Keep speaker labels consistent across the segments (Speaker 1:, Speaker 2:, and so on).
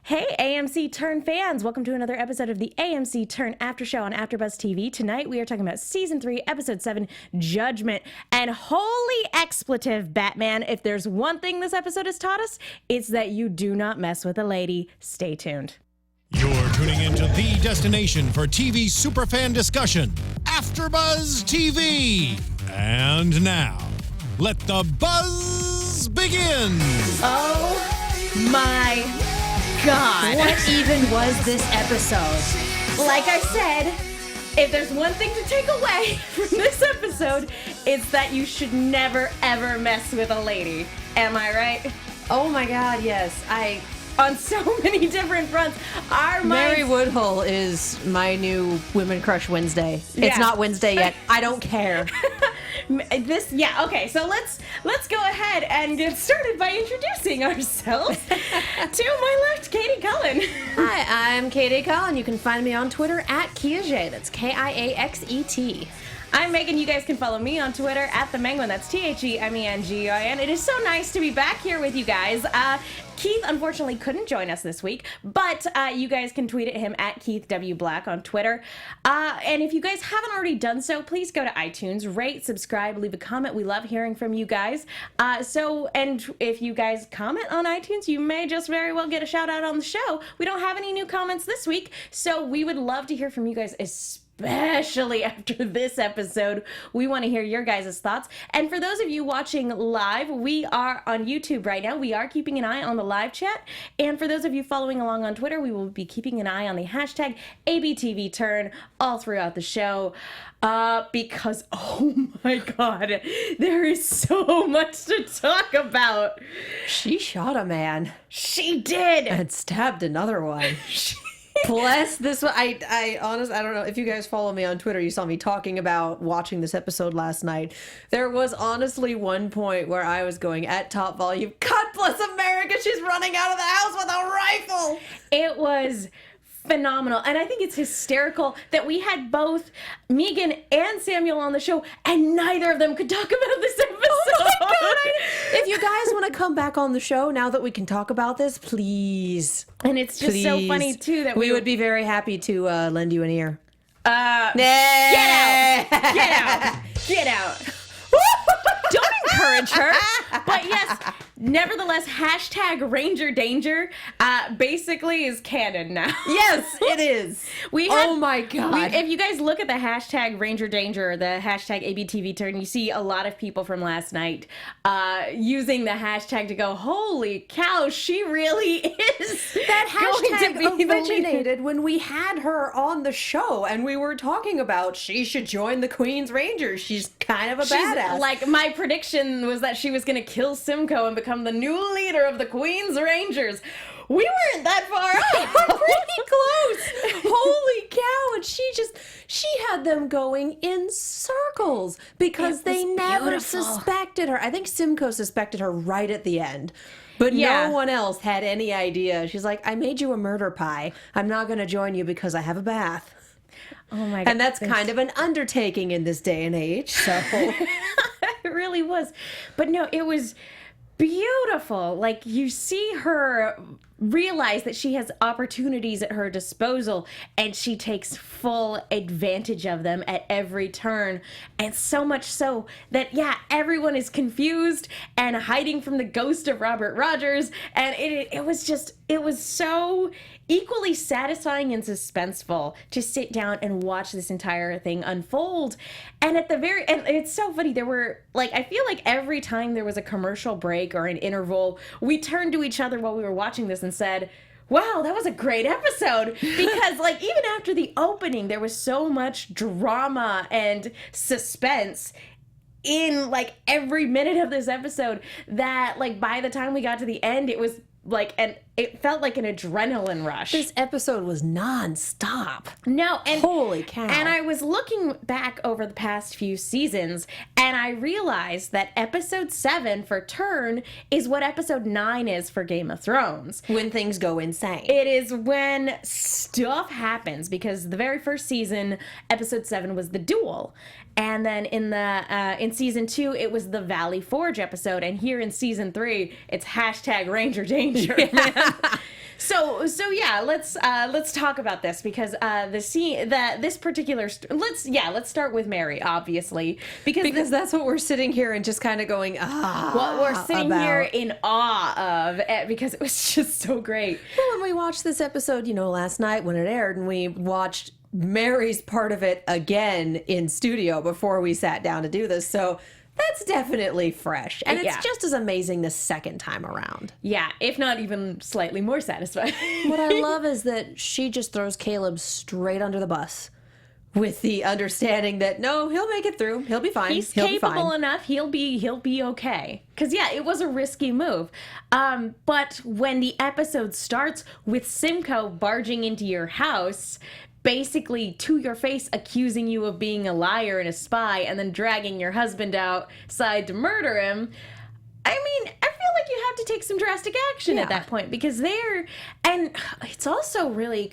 Speaker 1: Hey, AMC Turn fans! Welcome to another episode of the AMC Turn After Show on AFTERBUZZ TV. Tonight we are talking about Season 3, Episode 7, Judgment. And holy expletive, Batman, if there's one thing this episode has taught us, it's that you do not mess with a lady. Stay tuned.
Speaker 2: You're tuning into the destination for TV superfan discussion, AFTERBUZZ TV. And now, let the buzz begin!
Speaker 1: Oh my God.
Speaker 3: What even was this episode?
Speaker 1: Like I said, if there's one thing to take away from this episode, it's that you should never, ever mess with a lady. Am I right?
Speaker 3: Oh my God, yes.
Speaker 1: On so many different fronts.
Speaker 3: Mary Woodhull is my new Women Crush Wednesday.
Speaker 1: Yeah.
Speaker 3: It's not Wednesday yet. I don't care.
Speaker 1: Okay, so let's go ahead and get started by introducing ourselves. To my left, Katie Cullen.
Speaker 3: Hi, I'm Katie Cullen. You can find me on Twitter at Kiaxet. That's Kiaxet.
Speaker 1: I'm Megan. You guys can follow me on Twitter at the Menguin. That's TheMenguin. It is so nice to be back here with you guys. Keith unfortunately couldn't join us this week, but you guys can tweet at him at Keith W. Black on Twitter. And if you guys haven't already done so, please go to iTunes, rate, subscribe, leave a comment. We love hearing from you guys. And if you guys comment on iTunes, you may just very well get a shout out on the show. We don't have any new comments this week, so we would love to hear from you guys, especially after this episode. We want to hear your guys' thoughts. And for those of you watching live, we are on YouTube right now. We are keeping an eye on the live chat. And for those of you following along on Twitter, we will be keeping an eye on the hashtag ABTVTurn all throughout the show. Because, oh my God, there is so much to talk about.
Speaker 3: She shot a man.
Speaker 1: She did.
Speaker 3: And stabbed another one. Bless this one. I honestly, I don't know if you guys follow me on Twitter. You saw me talking about watching this episode last night. There was honestly one point where I was going at top volume, God bless America, she's running out of the house with a rifle.
Speaker 1: It was phenomenal. And I think it's hysterical that we had both Megan and Samuel on the show and neither of them could talk about this episode.
Speaker 3: Oh my God. If you guys want to come back on the show now that we can talk about this, please.
Speaker 1: And it's just so funny too that
Speaker 3: we would be very happy to lend you an ear.
Speaker 1: Get out. Don't encourage her. But yes, nevertheless, hashtag Ranger Danger basically is canon now.
Speaker 3: Yes, it is. Oh my God.
Speaker 1: If you guys look at the hashtag Ranger Danger or the hashtag ABTVTurn, you see a lot of people from last night using the hashtag to go, holy cow, she really is.
Speaker 3: That hashtag originated when we had her on the show and we were talking about she should join the Queen's Rangers. She's kind of a badass.
Speaker 1: Like, my prediction was that she was going to kill Simcoe and become the new leader of the Queen's Rangers. We weren't that far off.
Speaker 3: We're pretty close. Holy cow. And she had them going in circles because they never suspected her. I think Simcoe suspected her right at the end. But no one else had any idea. She's like, I made you a murder pie. I'm not going to join you because I have a bath.
Speaker 1: Oh my God.
Speaker 3: And that's kind of an undertaking in this day and age. So
Speaker 1: it really was. But no, it was beautiful. Like, you see her realize that she has opportunities at her disposal and she takes full advantage of them at every turn. And so much so that, everyone is confused and hiding from the ghost of Robert Rogers. And it was so equally satisfying and suspenseful to sit down and watch this entire thing unfold. And and it's so funny, there were, I feel like every time there was a commercial break or an interval, we turned to each other while we were watching this and said, wow, that was a great episode. Because, even after the opening, there was so much drama and suspense in, every minute of this episode that, by the time we got to the end, it was it felt like an adrenaline rush.
Speaker 3: This episode was non-stop.
Speaker 1: No, and
Speaker 3: holy cow.
Speaker 1: And I was looking back over the past few seasons, and I realized that episode 7 for Turn is what episode 9 is for Game of Thrones.
Speaker 3: When things go insane.
Speaker 1: It is when stuff happens, because the very first season, episode 7 was the duel. And then in season 2, it was the Valley Forge episode, and here in season 3, it's hashtag Ranger Danger. Man. So yeah, let's talk about this because this particular let's start with Mary, obviously, because
Speaker 3: that's what we're sitting here and just kind of going
Speaker 1: what we're sitting here in awe of because it was just so great.
Speaker 3: Well, when we watched this episode, last night when it aired, and we watched Mary's part of it again in studio before we sat down to do this, so. That's definitely fresh. And it's just as amazing the second time around.
Speaker 1: Yeah, if not even slightly more satisfying.
Speaker 3: What I love is that she just throws Caleb straight under the bus with the understanding that, no, he'll make it through. He'll be fine.
Speaker 1: He's capable enough. He'll be okay. Because, yeah, it was a risky move. But when the episode starts with Simcoe barging into your house, basically to your face accusing you of being a liar and a spy and then dragging your husband outside to murder him, I mean, I feel like you have to take some drastic action at that point because and it's also really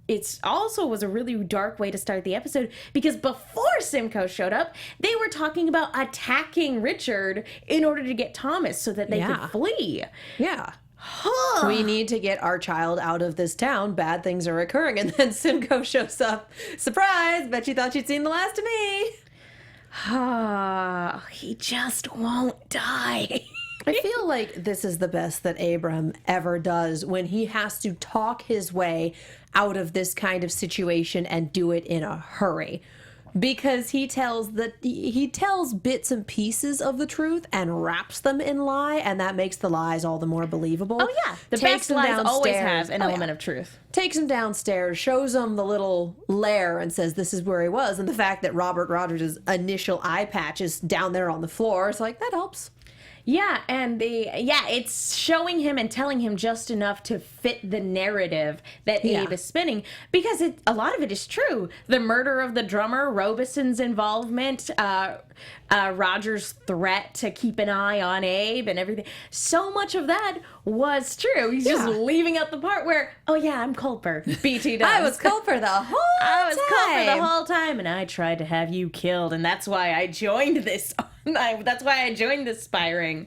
Speaker 1: it also was a really dark way to start the episode because before Simcoe showed up, they were talking about attacking Richard in order to get Thomas so that they could flee.
Speaker 3: Yeah. We need to get our child out of this town. Bad things are occurring. And then Simcoe shows up. Surprise! Bet you thought you'd seen the last of me.
Speaker 1: He just won't die.
Speaker 3: I feel like this is the best that Abram ever does when he has to talk his way out of this kind of situation and do it in a hurry. Because he tells bits and pieces of the truth and wraps them in lie, and that makes the lies all the more believable.
Speaker 1: Oh yeah, the best lies always have an element of truth.
Speaker 3: Takes him downstairs, shows him the little lair, and says this is where he was. And the fact that Robert Rogers' initial eye patch is down there on the floor, it's like that helps.
Speaker 1: Yeah, and it's showing him and telling him just enough to fit the narrative that Abe is spinning, because a lot of it is true. The murder of the drummer, Robeson's involvement, Roger's threat to keep an eye on Abe and everything. So much of that was true. He's just leaving out the part where, oh yeah, I'm Culper. BT does.
Speaker 3: I was Culper the whole time.
Speaker 1: I was Culper the whole time, and I tried to have you killed, and that's why I joined this. That's why I joined this spy ring.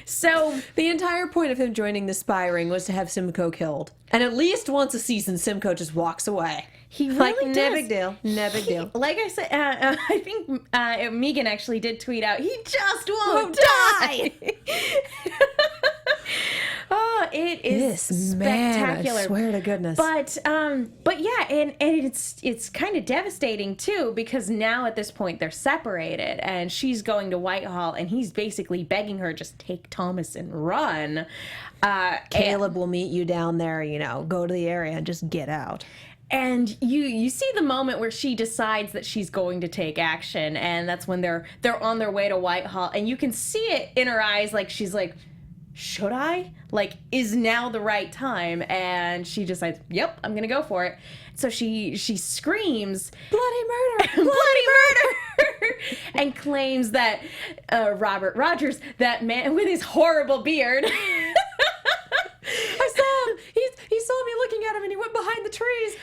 Speaker 1: So
Speaker 3: the entire point of him joining the spy ring was to have Simcoe killed. And at least once a season, Simcoe just walks away.
Speaker 1: He really does.
Speaker 3: No big deal. No big deal.
Speaker 1: Like I said, I think Megan actually did tweet out, he just won't die. Oh, it is spectacular.
Speaker 3: Man, I swear to goodness.
Speaker 1: But yeah, and it's kind of devastating too, because now at this point they're separated and she's going to Whitehall and he's basically begging her, just take Thomas and run.
Speaker 3: Caleb will meet you down there, go to the area and just get out.
Speaker 1: And you see the moment where she decides that she's going to take action, and that's when they're on their way to Whitehall, and you can see it in her eyes, like she's like, should I? Like, is now the right time? And she decides, yep, I'm gonna go for it. So she screams, bloody murder, bloody murder, and claims that Robert Rogers, that man with his horrible beard.
Speaker 3: I saw him. He saw me looking at him and he went behind the trees.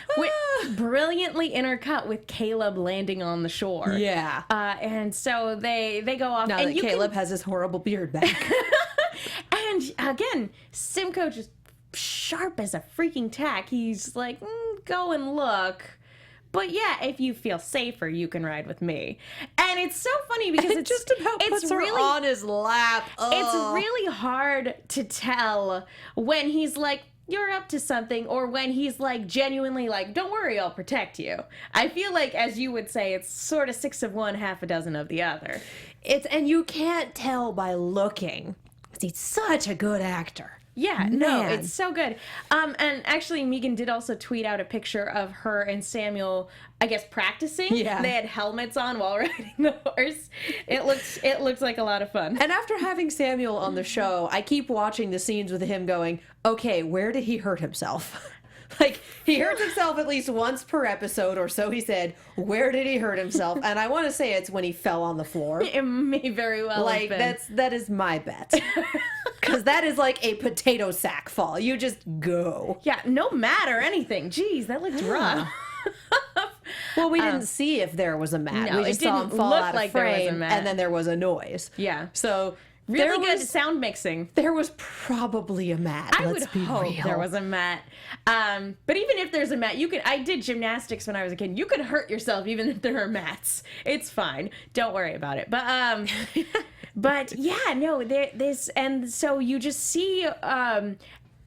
Speaker 1: Brilliantly intercut with Caleb landing on the shore.
Speaker 3: Yeah.
Speaker 1: And so they go off.
Speaker 3: Now
Speaker 1: and
Speaker 3: that Caleb has his horrible beard back.
Speaker 1: And again, Simcoe just sharp as a freaking tack. He's like, go and look. But yeah, if you feel safer, you can ride with me. And it's so funny because it's
Speaker 3: just about puts her on his lap. Ugh.
Speaker 1: It's really hard to tell when he's like, you're up to something, or when he's like genuinely like, don't worry, I'll protect you. I feel like, as you would say, it's sort of 6 of one, half a dozen of the other.
Speaker 3: And you can't tell by looking, because he's such a good actor.
Speaker 1: Yeah, no, it's so good. And actually, Megan did also tweet out a picture of her and Samuel, I guess, practicing.
Speaker 3: Yeah.
Speaker 1: They had helmets on while riding the horse. It looks like a lot of fun.
Speaker 3: And after having Samuel on the show, I keep watching the scenes with him going, okay, where did he hurt himself? Like, he hurts himself at least once per episode, or so he said. Where did he hurt himself? And I want to say it's when he fell on the floor.
Speaker 1: It may very well have been.
Speaker 3: That is my bet. Because that is like a potato sack fall. You just go.
Speaker 1: Yeah, no mat or anything. Jeez, that looked rough.
Speaker 3: Well, we didn't see if there was a mat.
Speaker 1: No,
Speaker 3: We just
Speaker 1: it
Speaker 3: saw him
Speaker 1: didn't
Speaker 3: fall
Speaker 1: look
Speaker 3: out
Speaker 1: like
Speaker 3: of
Speaker 1: there was a
Speaker 3: frame,
Speaker 1: mat.
Speaker 3: and then there was a noise.
Speaker 1: Yeah.
Speaker 3: So
Speaker 1: Really
Speaker 3: there
Speaker 1: good
Speaker 3: was,
Speaker 1: sound mixing.
Speaker 3: there was probably a mat.
Speaker 1: I
Speaker 3: Let's
Speaker 1: would
Speaker 3: be
Speaker 1: hope
Speaker 3: real.
Speaker 1: there was a mat. But even if there's a mat, you can. I did gymnastics when I was a kid. You could hurt yourself even if there are mats. It's fine. Don't worry about it. But but yeah, no. This and so you just see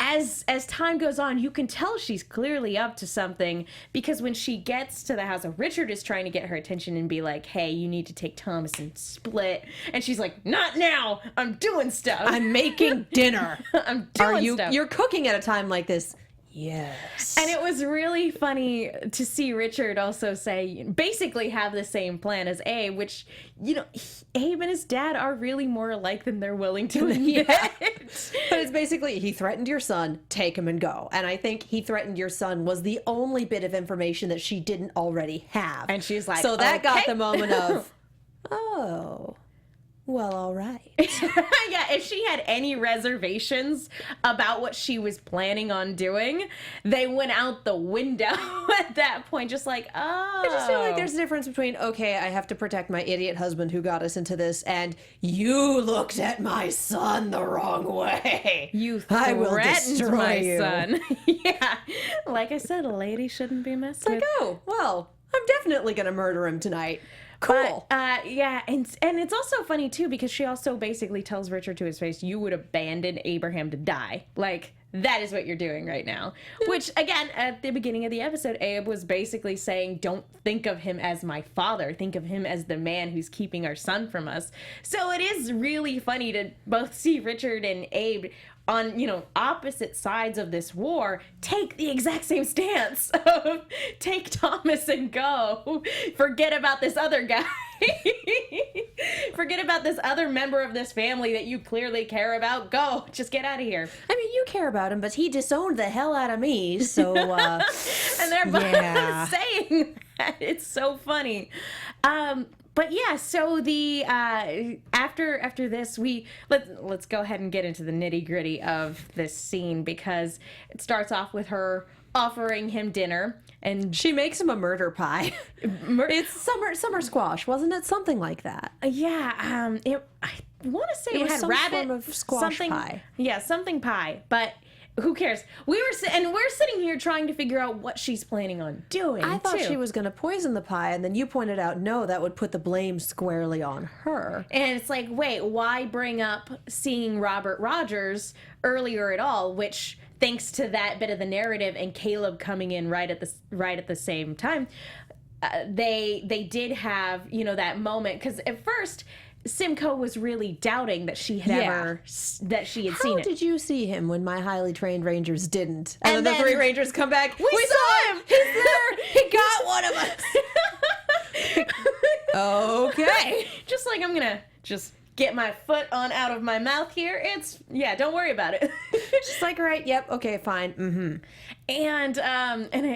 Speaker 1: as time goes on, you can tell she's clearly up to something, because when she gets to the house, Richard is trying to get her attention and be like, hey, you need to take Thomas and split. And she's like, not now. I'm doing stuff.
Speaker 3: I'm making dinner.
Speaker 1: I'm doing stuff.
Speaker 3: You're cooking at a time like this. Yes.
Speaker 1: And it was really funny to see Richard also say, basically have the same plan as Abe, which, you know, Abe and his dad are really more alike than they're willing to admit.
Speaker 3: But it's basically, he threatened your son, take him and go. And I think he threatened your son was the only bit of information that she didn't already have.
Speaker 1: And she's like,
Speaker 3: so that got
Speaker 1: okay.
Speaker 3: the moment of, oh, well, all right.
Speaker 1: Yeah, if she had any reservations about what she was planning on doing, they went out the window at that point. Just like, oh.
Speaker 3: I just feel like there's a difference between, okay, I have to protect my idiot husband who got us into this, and you looked at my son the wrong way.
Speaker 1: You
Speaker 3: I will
Speaker 1: threatened
Speaker 3: destroy
Speaker 1: my
Speaker 3: you.
Speaker 1: son. Yeah. Like I said, a lady shouldn't be messed with.
Speaker 3: Like, oh, well, I'm definitely going to murder him tonight. Cool.
Speaker 1: But, yeah, and it's also funny, too, because she also basically tells Richard to his face, you would abandon Abraham to die. Like, that is what you're doing right now. Which, again, at the beginning of the episode, Abe was basically saying, don't think of him as my father. Think of him as the man who's keeping our son from us. So it is really funny to both see Richard and Abe on, you know, opposite sides of this war, take the exact same stance of take Thomas and go. Forget about this other guy. Forget about this other member of this family that you clearly care about. Go. Just get out of here.
Speaker 3: I mean, you care about him, but he disowned the hell out of me, so,
Speaker 1: And they're both saying that. It's so funny. But yeah, so the after this, let's go ahead and get into the nitty gritty of this scene, because it starts off with her offering him dinner, and
Speaker 3: she makes him a murder pie. It's summer squash, wasn't it? Something like that.
Speaker 1: Yeah, I want to say it
Speaker 3: was
Speaker 1: had
Speaker 3: some
Speaker 1: rabbit
Speaker 3: form of squash
Speaker 1: something
Speaker 3: pie.
Speaker 1: Yeah, something pie, but. Who cares? We're sitting here trying to figure out what she's planning on doing.
Speaker 3: I thought
Speaker 1: too.
Speaker 3: she was going to poison the pie, and then you pointed out, no, that would put the blame squarely on her.
Speaker 1: And it's like, wait, why bring up seeing Robert Rogers earlier at all? Which, thanks to that bit of the narrative and Caleb coming in right at the same time, they did have, you know, that moment, because at first Simcoe was really doubting that she had had seen it.
Speaker 3: How did you see him when my highly trained rangers didn't? And,
Speaker 1: And
Speaker 3: then the
Speaker 1: then-
Speaker 3: three rangers come back.
Speaker 1: We saw him!
Speaker 3: He's there! He got one of us! Okay.
Speaker 1: Just like, I'm gonna just get my foot on out of my mouth here. Don't worry about it.
Speaker 3: Just like, right, yep, okay, fine, mm-hmm.
Speaker 1: And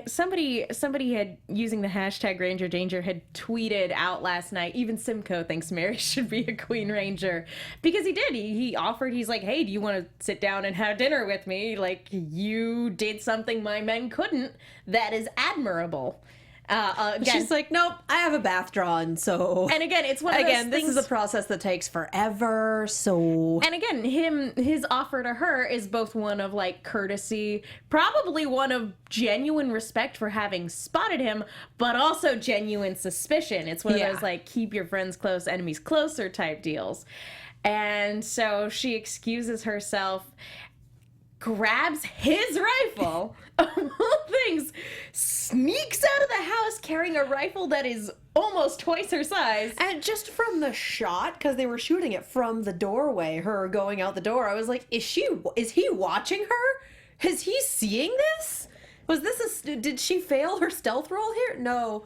Speaker 1: somebody had, using the hashtag Ranger Danger, had tweeted out last night, even Simcoe thinks Mary should be a Queen Ranger, because he did. He offered, he's like, hey, do you want to sit down and have dinner with me? Like, you did something my men couldn't. That is admirable. Again,
Speaker 3: She's like, nope, I have a bath drawn, so...
Speaker 1: and again, it's one of those
Speaker 3: Again, this
Speaker 1: things,
Speaker 3: is a process that takes forever, so...
Speaker 1: and again, his offer to her is both one of, like, courtesy, probably one of genuine respect for having spotted him, but also genuine suspicion. It's one of those, like, keep your friends close, enemies closer type deals. And so she excuses herself, grabs his rifle, of all things, sneaks out of the house carrying a rifle that is almost twice her size.
Speaker 3: And just from the shot, because they were shooting it from the doorway, her going out the door, I was like, is he watching her? Is he seeing this? Did she fail her stealth roll here? No,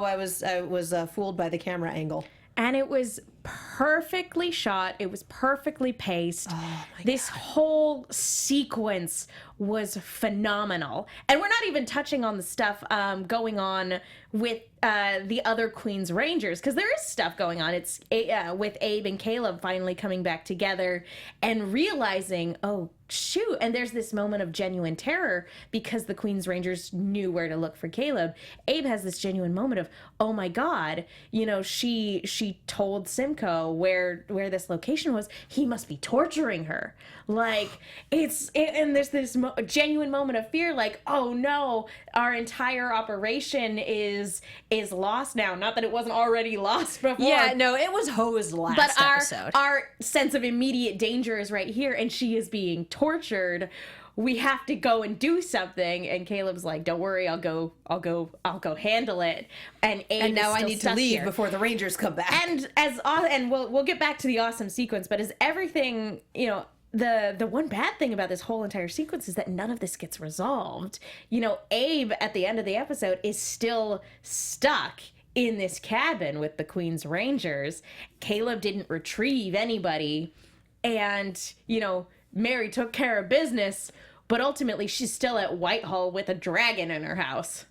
Speaker 3: I was fooled by the camera angle.
Speaker 1: And it was perfectly shot. It was perfectly paced. This whole sequence was phenomenal. And we're not even touching on the stuff going on with the other Queen's Rangers, because there is stuff going on. It's with Abe and Caleb finally coming back together and realizing, oh, shoot. And there's this moment of genuine terror because the Queen's Rangers knew where to look for Caleb. Abe has this genuine moment of, oh my God, you know, she told Simcoe where this location was. He must be torturing her. Like, and there's this genuine moment of fear, like, oh no, our entire operation is lost now. Not that it wasn't already lost before.
Speaker 3: Yeah, no, it was hosed last episode.
Speaker 1: Our sense of immediate danger is right here, and she is being tortured. We have to go and do something. And Caleb's like, don't worry, I'll go handle it. And Abe
Speaker 3: and now I need to leave
Speaker 1: here
Speaker 3: before the Rangers come back.
Speaker 1: And we'll get back to the awesome sequence, but as everything, you know, the one bad thing about this whole entire sequence is that none of this gets resolved. You know, Abe at the end of the episode is still stuck in this cabin with the Queen's Rangers. Caleb didn't retrieve anybody, and, you know, Mary took care of business, but ultimately she's still at Whitehall with a dragon in her house.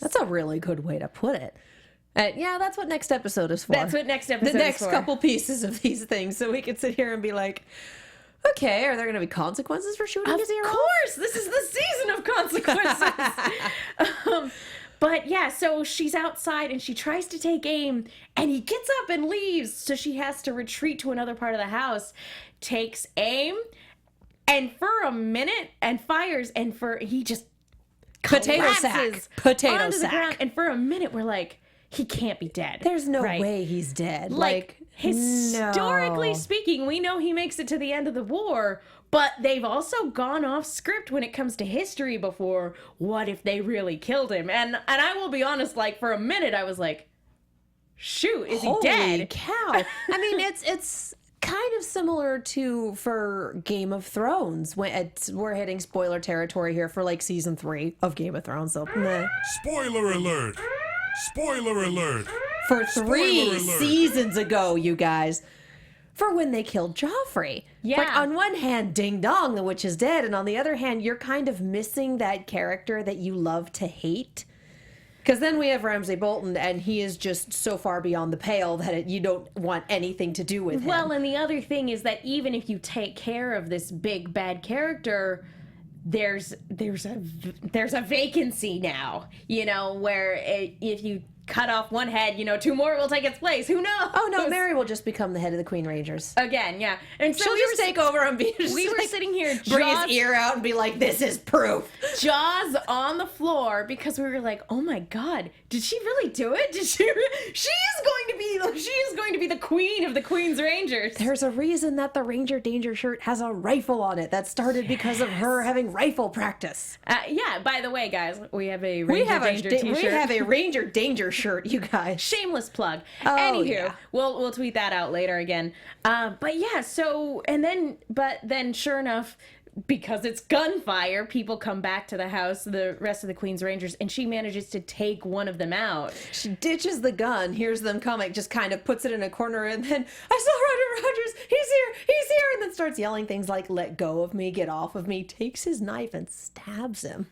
Speaker 3: That's a really good way to put it. Yeah, that's what next episode is for.
Speaker 1: That's what next episode is for.
Speaker 3: The next couple pieces of these things, so we can sit here and be like, okay, are there going to be consequences for shooting his ear off?
Speaker 1: Of course! This is the season of consequences! But yeah, so she's outside and she tries to take aim, and he gets up and leaves, so she has to retreat to another part of the house, takes aim, and for a minute, and fires, and he just
Speaker 3: Potato sack. Potato
Speaker 1: onto the
Speaker 3: sack.
Speaker 1: ground, and for a minute we're like, he can't be dead.
Speaker 3: There's no way he's dead.
Speaker 1: Like historically speaking, we know he makes it to the end of the war, but they've also gone off script when it comes to history before. What if they really killed him? And I will be honest, like, for a minute I was like, shoot, is he dead?
Speaker 3: Holy cow. I mean, it's kind of similar to for Game of Thrones. We're hitting spoiler territory here for like season 3 of Game of Thrones. So,
Speaker 2: Spoiler alert! Spoiler alert!
Speaker 3: For 3
Speaker 2: Spoiler alert.
Speaker 3: seasons ago, you guys. For when they killed Joffrey.
Speaker 1: Yeah.
Speaker 3: Like, on one hand, ding dong, the witch is dead. And on the other hand, you're kind of missing that character that you love to hate. Because then we have Ramsay Bolton, and he is just so far beyond the pale that you don't want anything to do with him.
Speaker 1: Well, and the other thing is that even if you take care of this big bad character, there's a vacancy now, you know, where if you cut off one head, you know, 2 more will take its place. Who knows?
Speaker 3: Oh no, Mary will just become the head of the Queen Rangers.
Speaker 1: Again, yeah. And so
Speaker 3: She'll just take over and be just
Speaker 1: we were
Speaker 3: like,
Speaker 1: sitting here,
Speaker 3: bring his ear out and be like, this is proof.
Speaker 1: jaws on the floor, because we were like, oh my God, did she really do it? She is going to be the queen of the Queen's Rangers.
Speaker 3: There's a reason that the Ranger Danger shirt has a rifle on it. That started because of her having rifle practice.
Speaker 1: Yeah, by the way, guys, we have a Ranger Danger t-shirt.
Speaker 3: We have a Ranger Danger shirt, you guys.
Speaker 1: Shameless plug.
Speaker 3: Oh,
Speaker 1: Anywho,
Speaker 3: yeah.
Speaker 1: we'll tweet that out later again. But yeah, so but then sure enough, because it's gunfire, people come back to the house, the rest of the Queen's Rangers, and she manages to take one of them out.
Speaker 3: She ditches the gun, hears them coming, just kind of puts it in a corner, and then, I saw Roger Rogers, he's here, and then starts yelling things like, let go of me, get off of me, takes his knife and stabs him.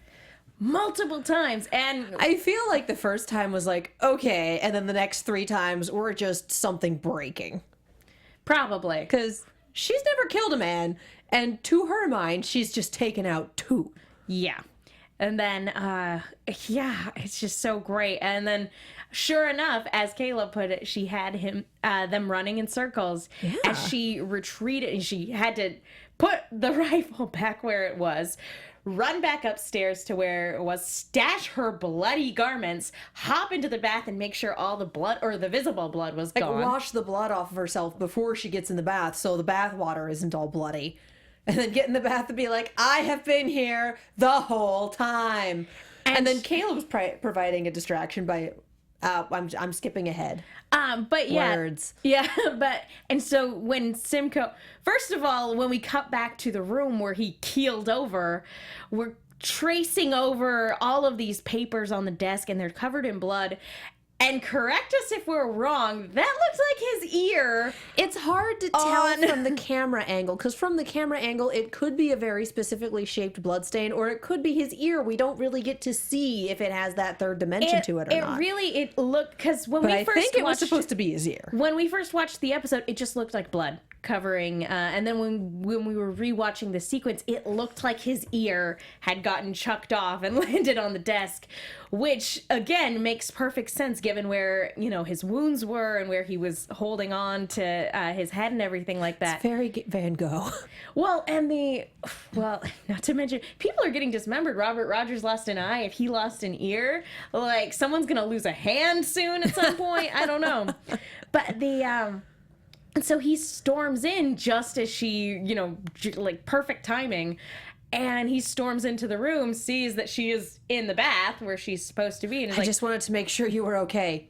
Speaker 1: Multiple times, and
Speaker 3: I feel like the first time was like, okay, and then the next 3 times were just something breaking.
Speaker 1: probably.
Speaker 3: Because she's never killed a man, and to her mind, she's just taken out 2.
Speaker 1: Yeah. And then, yeah, it's just so great. And then, sure enough, as Caleb put it, she had them running in circles.
Speaker 3: Yeah.
Speaker 1: As she retreated, and she had to put the rifle back where it was, run back upstairs to where it was, stash her bloody garments, hop into the bath and make sure all the blood, or the visible blood, was gone.
Speaker 3: Wash the blood off of herself before she gets in the bath so the bath water isn't all bloody. And then get in the bath and be like, I have been here the whole time. And then Caleb's providing a distraction by, I'm skipping ahead.
Speaker 1: But yeah.
Speaker 3: Words.
Speaker 1: Yeah, and so when Simcoe, first of all, when we cut back to the room where he keeled over, we're tracing over all of these papers on the desk, and they're covered in blood. and correct us if we're wrong, that looks like his ear.
Speaker 3: It's hard to tell from the camera angle, because from the camera angle, it could be a very specifically shaped bloodstain, or it could be his ear. We don't really get to see if it has that third dimension to it or not.
Speaker 1: It looked, because when
Speaker 3: But
Speaker 1: we
Speaker 3: I
Speaker 1: first
Speaker 3: think it was
Speaker 1: watched,
Speaker 3: supposed to be his ear.
Speaker 1: when we first watched the episode, it just looked like blood covering, and then when we were rewatching the sequence, it looked like his ear had gotten chucked off and landed on the desk, which again makes perfect sense given where, you know, his wounds were and where he was holding on to his head and everything like that.
Speaker 3: It's very Van Gogh.
Speaker 1: Well, not to mention, people are getting dismembered. Robert Rogers lost an eye. If he lost an ear, like, someone's gonna lose a hand soon at some point. I don't know. But and so he storms in just as she, you know, like, perfect timing. And he storms into the room, sees that she is in the bath where she's supposed to be. And is
Speaker 3: I just wanted to make sure you were okay.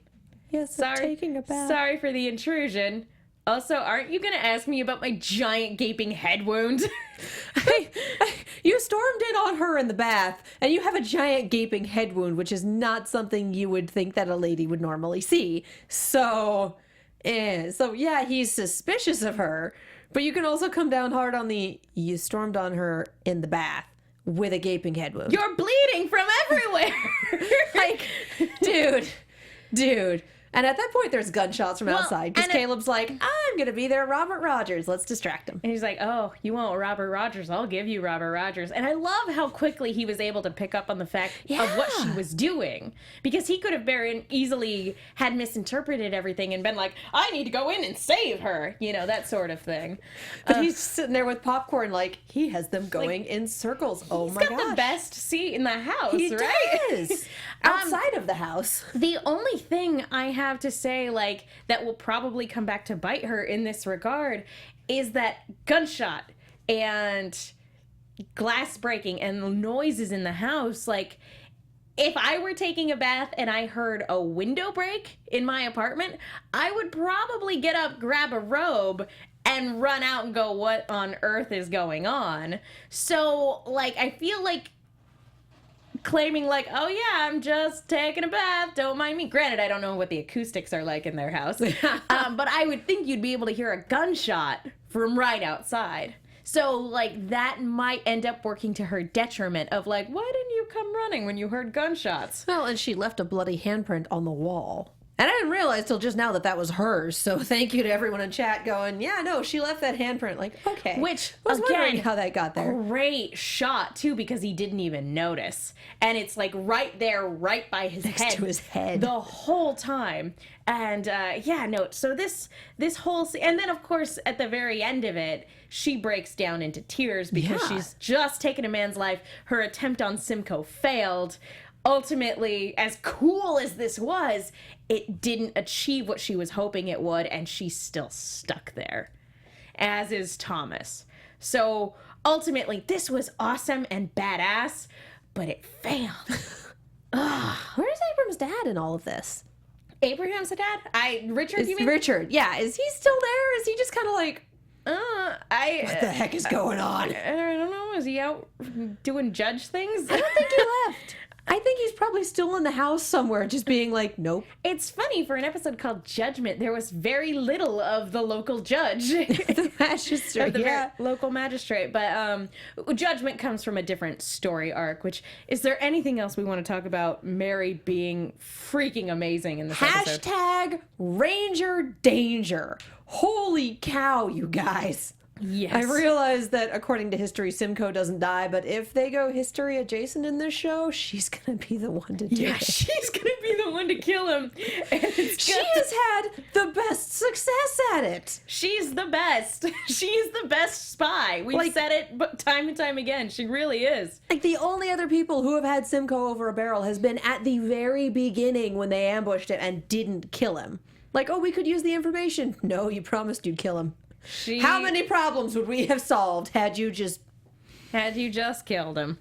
Speaker 3: Yes, I'm taking a bath.
Speaker 1: Sorry for the intrusion. Also, aren't you going to ask me about my giant gaping head wound?
Speaker 3: You stormed in on her in the bath, and you have a giant gaping head wound, which is not something you would think that a lady would normally see. So yeah, he's suspicious of her, but you can also come down hard on you stormed on her in the bath with a gaping head wound.
Speaker 1: You're bleeding from everywhere.
Speaker 3: Like, dude. And at that point, there's gunshots from outside, because Caleb's like, I'm going to be there, Robert Rogers. Let's distract him.
Speaker 1: And he's like, oh, you want Robert Rogers? I'll give you Robert Rogers. And I love how quickly he was able to pick up on the fact of what she was doing. Because he could have very easily had misinterpreted everything and been like, I need to go in and save her. You know, that sort of thing.
Speaker 3: But he's sitting there with popcorn like, he has them going in circles. Oh my gosh.
Speaker 1: He's got the best seat in the house,
Speaker 3: he
Speaker 1: right?
Speaker 3: does. Outside of the house.
Speaker 1: The only thing I have to say, like, that will probably come back to bite her in this regard is that gunshot and glass breaking and noises in the house. Like, if I were taking a bath and I heard a window break in my apartment, I would probably get up, grab a robe, and run out and go, what on earth is going on? So, like, I feel like claiming like, oh yeah, I'm just taking a bath, don't mind me. Granted, I don't know what the acoustics are like in their house, but I would think you'd be able to hear a gunshot from right outside. So, like, that might end up working to her detriment of like, why didn't you come running when you heard gunshots?
Speaker 3: Well, and she left a bloody handprint on the wall. And I didn't realize till just now that that was hers. So thank you to everyone in chat going, yeah, no, she left that handprint. Like, okay.
Speaker 1: Which,
Speaker 3: I was wondering
Speaker 1: again,
Speaker 3: how that got there.
Speaker 1: Great shot, too, because he didn't even notice. And it's, like, right there, right by his head.
Speaker 3: Next to his head.
Speaker 1: The whole time. And, so this whole... And then, of course, at the very end of it, she breaks down into tears because she's just taken a man's life. Her attempt on Simcoe failed. Ultimately, as cool as this was, it didn't achieve what she was hoping it would, and she's still stuck there, as is Thomas. So, ultimately, this was awesome and badass, but it failed.
Speaker 3: Where's Abram's dad in all of this?
Speaker 1: Abraham's a dad? Richard, you mean?
Speaker 3: Richard, yeah. Is he still there? Is he just kind of like, what the heck is going on?
Speaker 1: I don't know. Is he out doing judge things?
Speaker 3: I don't think he left. I think he's probably still in the house somewhere, just being like, nope.
Speaker 1: It's funny, for an episode called Judgment, there was very little of the local judge.
Speaker 3: The magistrate,
Speaker 1: local magistrate. But Judgment comes from a different story arc, which, is there anything else we want to talk about Mary being freaking amazing in this episode?
Speaker 3: Hashtag Ranger Danger. Holy cow, you guys.
Speaker 1: Yes.
Speaker 3: I realize that according to history, Simcoe doesn't die, but if they go history adjacent in this show, she's going to be the one to do it.
Speaker 1: She's going to be the one to kill him. And
Speaker 3: she has had the best success at it.
Speaker 1: She's the best. She's the best spy. We've said it time and time again. She really is.
Speaker 3: Like, the only other people who have had Simcoe over a barrel has been at the very beginning when they ambushed him and didn't kill him. Like, oh, we could use the information. No, you promised you'd kill him. How many problems would we have solved had you just
Speaker 1: killed him?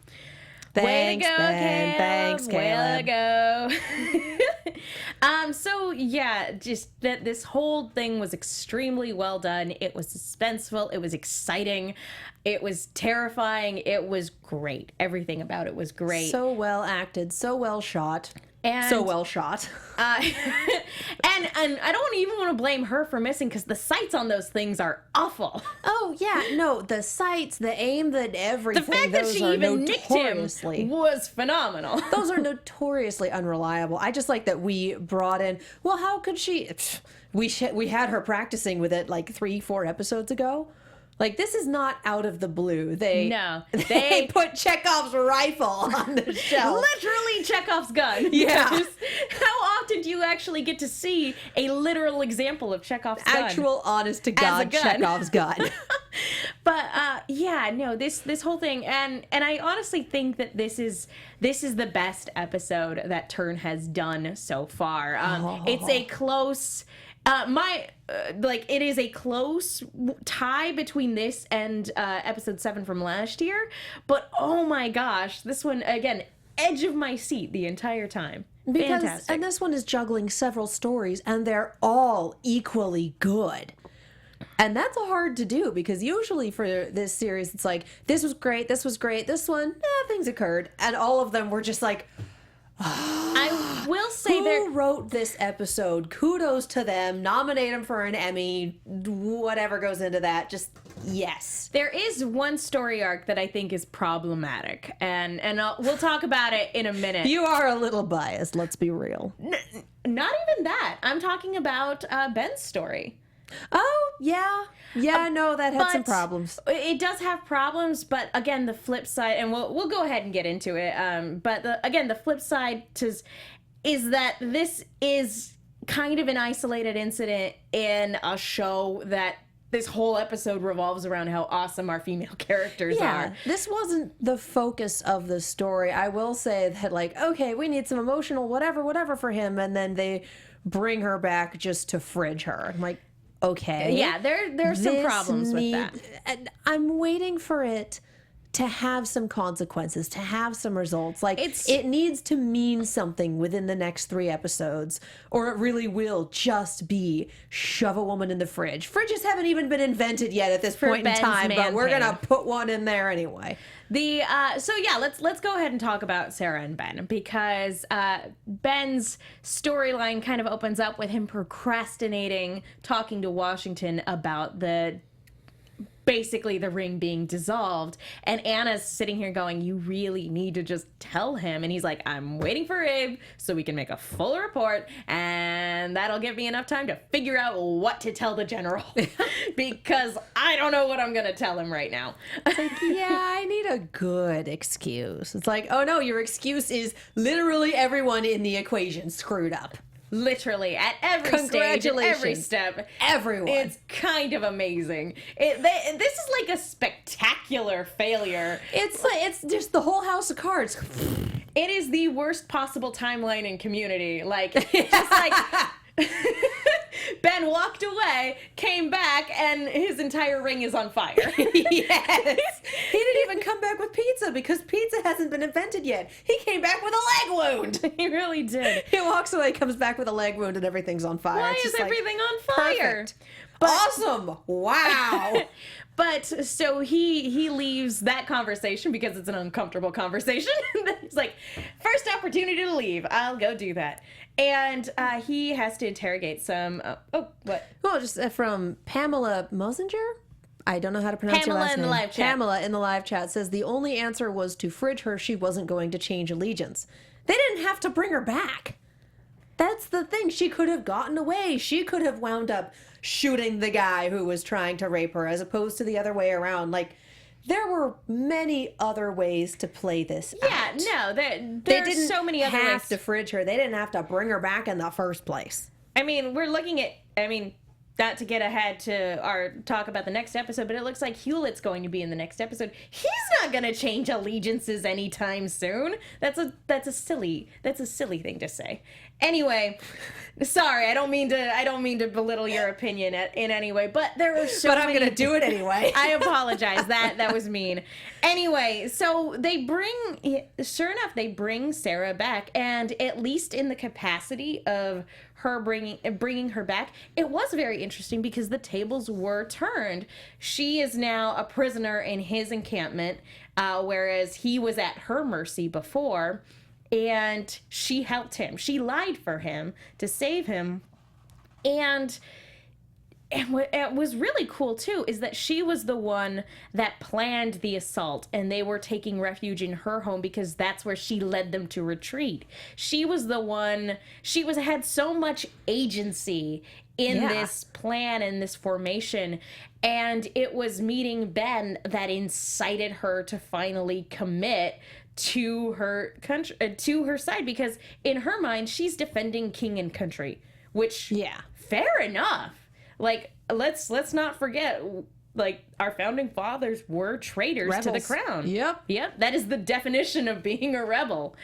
Speaker 3: Thanks,
Speaker 1: Way to go,
Speaker 3: Ben. Thanks, Caleb.
Speaker 1: Way to go. So yeah, just that this whole thing was extremely well done. It was suspenseful. It was exciting. It was terrifying. It was great. Everything about it was great.
Speaker 3: So well acted. So well shot.
Speaker 1: And
Speaker 3: So well shot.
Speaker 1: and I don't even want to blame her for missing, because the sights on those things are awful.
Speaker 3: Oh yeah, no, the sights, the aim, everything.
Speaker 1: The fact that
Speaker 3: those
Speaker 1: she
Speaker 3: are
Speaker 1: even nicked him
Speaker 3: notoriously-
Speaker 1: was phenomenal.
Speaker 3: Those are notoriously unreliable. I just like that we brought in. Well, how could she? We had her practicing with it like 3-4 episodes ago. Like, this is not out of the blue. They put Chekhov's rifle on the shelf.
Speaker 1: Literally Chekhov's gun.
Speaker 3: Yeah.
Speaker 1: How often do you actually get to see a literal example of Chekhov's gun?
Speaker 3: Actual, honest to God,
Speaker 1: gun.
Speaker 3: Chekhov's gun.
Speaker 1: But yeah, no, this whole thing, and I honestly think that this is the best episode that Turn has done so far. It's a close. It is a close tie between this and episode 7 from last year, but oh my gosh, this one again, edge of my seat the entire time. Fantastic.
Speaker 3: And this one is juggling several stories, and they're all equally good. And that's hard to do, because usually for this series, it's like, this was great, this was great, this one, things occurred, and all of them were just like,
Speaker 1: I will say
Speaker 3: who wrote this episode? Kudos to them. Nominate them for an Emmy. Whatever goes into that. Just yes.
Speaker 1: there is one story arc that I think is problematic, and we'll talk about it in a minute.
Speaker 3: You are a little biased. Let's be real.
Speaker 1: Not even that. I'm talking about Ben's story.
Speaker 3: Oh yeah, no, that had some
Speaker 1: But
Speaker 3: problems.
Speaker 1: It does have problems, but again, the flip side, and we'll go ahead and get into it. But the flip side is that this is kind of an isolated incident in a show that this whole episode revolves around how awesome our female characters are.
Speaker 3: This wasn't the focus of the story. I will say that, like, okay, we need some emotional whatever for him, and then they bring her back just to fridge her. I'm like, okay.
Speaker 1: Yeah, there's some problems with that.
Speaker 3: And I'm waiting for it to have some consequences, to have some results. Like, it needs to mean something within the next 3 episodes, or it really will just be shove a woman in the fridge. Fridges haven't even been invented yet at this point in
Speaker 1: Ben's
Speaker 3: time, but
Speaker 1: man
Speaker 3: we're
Speaker 1: pain.
Speaker 3: gonna put one in there anyway.
Speaker 1: Let's go ahead and talk about Sarah and Ben, because Ben's storyline kind of opens up with him procrastinating talking to Washington about basically the ring being dissolved, and Anna's sitting here going, you really need to just tell him, and he's like, I'm waiting for Abe so we can make a full report, and that'll give me enough time to figure out what to tell the general because I don't know what I'm gonna tell him right now.
Speaker 3: Yeah, I need a good excuse. It's like, oh no, your excuse is literally everyone in the equation screwed up.
Speaker 1: Literally at every stage, at every step,
Speaker 3: everyone.
Speaker 1: It's kind of amazing. This is like a spectacular failure.
Speaker 3: It's just the whole house of cards.
Speaker 1: It is the worst possible timeline in Community. Like, just like Ben walked away, came back, and his entire ring is on fire.
Speaker 3: Yes. He didn't even come back with pizza because pizza hasn't been invented yet. He came back with a leg wound.
Speaker 1: He really did.
Speaker 3: He walks away, comes back with a leg wound, and everything's on fire.
Speaker 1: Why
Speaker 3: It's
Speaker 1: is
Speaker 3: just like,
Speaker 1: everything on fire?
Speaker 3: perfect. Awesome. Wow.
Speaker 1: But so he leaves that conversation because it's an uncomfortable conversation. He's like, first opportunity to leave, I'll go do that. And he has to interrogate some. What?
Speaker 3: Well, just from Pamela Mosinger. I don't know how to pronounce your
Speaker 1: Pamela
Speaker 3: last
Speaker 1: in
Speaker 3: name.
Speaker 1: the live chat.
Speaker 3: Pamela in the live chat says the only answer was to fridge her. She wasn't going to change allegiance. They didn't have to bring her back. That's the thing. She could have gotten away. She could have wound up shooting the guy who was trying to rape her, as opposed to the other way around. Like, there were many other ways to play this
Speaker 1: Yeah,
Speaker 3: out.
Speaker 1: no,
Speaker 3: They
Speaker 1: there are
Speaker 3: didn't
Speaker 1: so many other
Speaker 3: have
Speaker 1: ways.
Speaker 3: to fridge her. They didn't have to bring her back in the first place.
Speaker 1: I mean, we're looking at. Not to get ahead to our talk about the next episode, but it looks like Hewlett's going to be in the next episode. He's not going to change allegiances anytime soon. That's a silly thing to say. Anyway, sorry, I don't mean to belittle your opinion in any way, but there were so
Speaker 3: But I'm
Speaker 1: many.
Speaker 3: going to do it anyway.
Speaker 1: I apologize. That was mean. Anyway, so sure enough, they bring Sarah back, and at least in the capacity of her bringing her back, it was very interesting because the tables were turned. She is now a prisoner in his encampment, whereas he was at her mercy before. and she helped him. She lied for him to save him. And what it was really cool, too, is that she was the one that planned the assault, and they were taking refuge in her home because that's where she led them to retreat. She was the one, had so much agency in this plan and this formation, and it was meeting Ben that incited her to finally commit to her country, to her side, because in her mind, she's defending king and country, which, fair enough. Like, let's not forget, like, our founding fathers were traitors to the crown. Yep. That is the definition of being a rebel.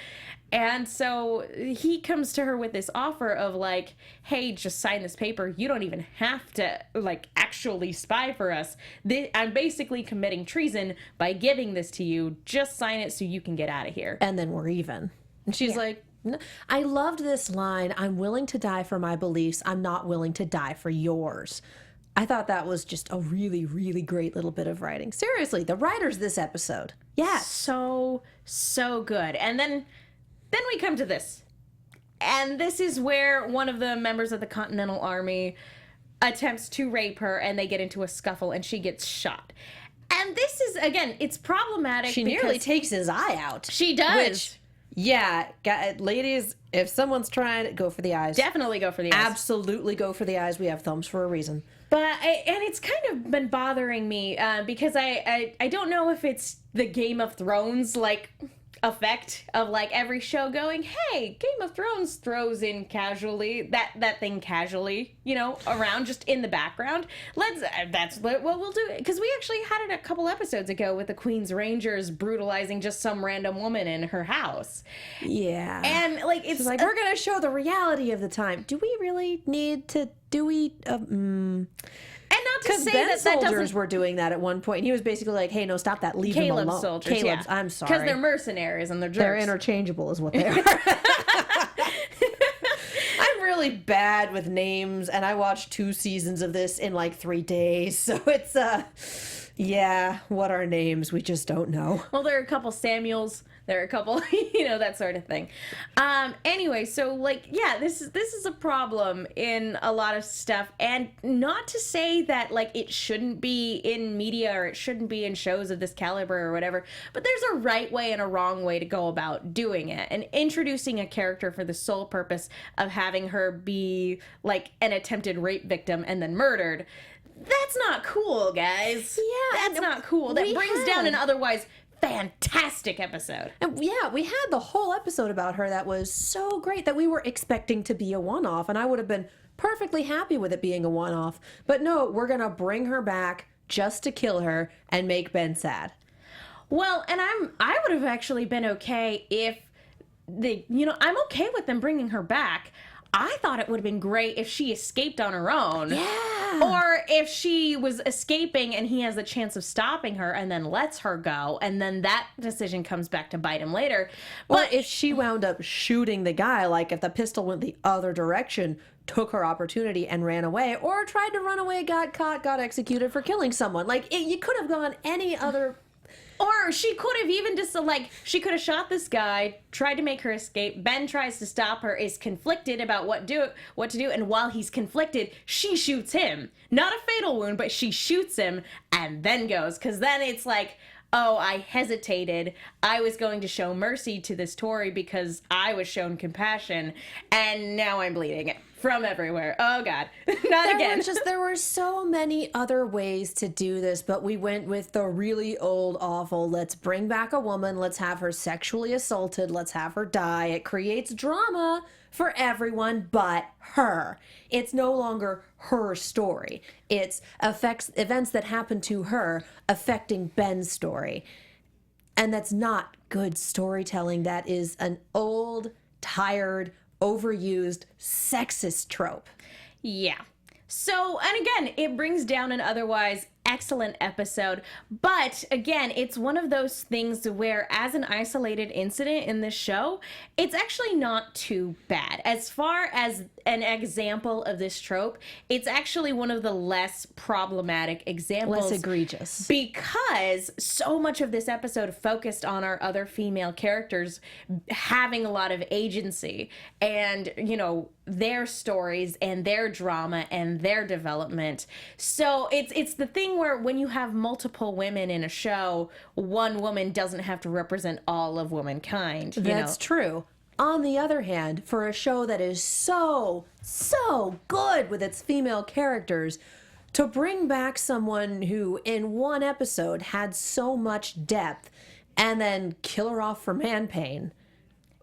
Speaker 1: And so he comes to her with this offer of, like, hey, just sign this paper. You don't even have to, like, actually spy for us. I'm basically committing treason by giving this to you. Just sign it so you can get out of here.
Speaker 3: And then we're even. And she's like, I loved this line. I'm willing to die for my beliefs. I'm not willing to die for yours. I thought that was just a really, really great little bit of writing. Seriously, the writers this episode. Yes.
Speaker 1: So good. And then we come to this. And this is where one of the members of the Continental Army attempts to rape her, and they get into a scuffle, and she gets shot. And this is, again, it's problematic.
Speaker 3: She nearly takes his eye out.
Speaker 1: She does.
Speaker 3: Which, ladies, if someone's trying, go for the eyes.
Speaker 1: Definitely go for the eyes.
Speaker 3: Absolutely go for the eyes. We have thumbs for a reason.
Speaker 1: And it's kind of been bothering me because I don't know if it's the Game of Thrones, like, effect of, like, every show going, hey, Game of Thrones throws in casually that thing casually, you know, around just in the background. That's what we'll do, because we actually had it a couple episodes ago with the Queen's Rangers brutalizing just some random woman in her house.
Speaker 3: Yeah.
Speaker 1: And, like, it's
Speaker 3: like, we're gonna show the reality of the time. Do we really need to?
Speaker 1: And not to say that
Speaker 3: soldiers were doing that at one point. And he was basically like, hey, no, stop that. Leave them alone.
Speaker 1: Soldiers,
Speaker 3: Caleb's, I'm sorry.
Speaker 1: Because they're mercenaries and they're jerks.
Speaker 3: They're interchangeable is what they are. I'm really bad with names, and I watched 2 seasons of this in like 3 days. So it's, what are names? We just don't know.
Speaker 1: Well, there are a couple Samuels. There are a couple, you know, that sort of thing. Anyway, so, like, yeah, this is a problem in a lot of stuff. And not to say that, like, it shouldn't be in media or it shouldn't be in shows of this caliber or whatever, but there's a right way and a wrong way to go about doing it. And introducing a character for the sole purpose of having her be, like, an attempted rape victim and then murdered, that's not cool, guys.
Speaker 3: Yeah.
Speaker 1: That's not cool. That brings down an otherwise fantastic episode.
Speaker 3: And we had the whole episode about her that was so great that we were expecting to be a one-off, and I would have been perfectly happy with it being a one-off. But no, we're gonna bring her back just to kill her and make Ben sad.
Speaker 1: Well, and I would have actually been okay if I'm okay with them bringing her back. I thought it would have been great if she escaped on her own.
Speaker 3: Yeah.
Speaker 1: Or if she was escaping and he has the chance of stopping her and then lets her go, and then that decision comes back to bite him later.
Speaker 3: But if she wound up shooting the guy, like if the pistol went the other direction, took her opportunity and ran away, or tried to run away, got caught, got executed for killing someone. Like, you could have gone any other...
Speaker 1: Or she could have even just, like, she could have shot this guy, tried to make her escape. Ben tries to stop her, is conflicted about what to do, and while he's conflicted, she shoots him. Not a fatal wound, but she shoots him and then goes. Because then it's like, oh, I hesitated. I was going to show mercy to this Tory because I was shown compassion, and now I'm bleeding from everywhere. Oh, God. Not again.
Speaker 3: There were so many other ways to do this, but we went with the really old, awful, let's bring back a woman, let's have her sexually assaulted, let's have her die. It creates drama for everyone but her. It's no longer her story. It's events that happen to her affecting Ben's story. And that's not good storytelling. That is an old, tired, overused, sexist trope.
Speaker 1: Yeah. So, and again, it brings down an otherwise excellent episode. But again, it's one of those things where, as an isolated incident in this show, it's actually not too bad. As far as an example of this trope, it's actually one of the less problematic examples.
Speaker 3: Less egregious.
Speaker 1: Because so much of this episode focused on our other female characters having a lot of agency and, you know, their stories and their drama and their development. So it's the thing where when you have multiple women in a show, one woman doesn't have to represent all of womankind.
Speaker 3: That's true. On the other hand, for a show that is so good with its female characters, to bring back someone who in one episode had so much depth and then kill her off for man pain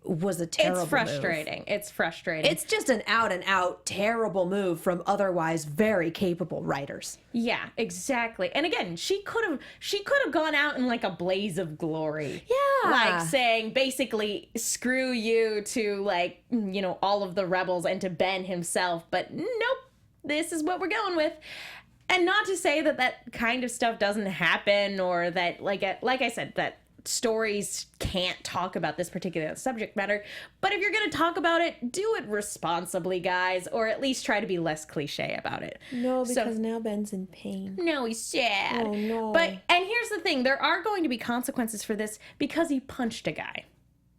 Speaker 3: was a terrible
Speaker 1: It's frustrating.
Speaker 3: move.
Speaker 1: It's frustrating.
Speaker 3: It's just an out and out terrible move from otherwise very capable writers.
Speaker 1: Yeah, exactly. And again, she could have gone out in like a blaze of glory.
Speaker 3: Yeah.
Speaker 1: Like saying basically screw you to, like, you know, all of the rebels and to Ben himself, but nope. This is what we're going with. And not to say that that kind of stuff doesn't happen, or that like I said, that stories can't talk about this particular subject matter, but if you're going to talk about it, do it responsibly, guys, or at least try to be less cliche about it.
Speaker 3: No, because now Ben's in pain.
Speaker 1: No, he's sad.
Speaker 3: Oh, no.
Speaker 1: But, and here's the thing, there are going to be consequences for this because he punched a guy.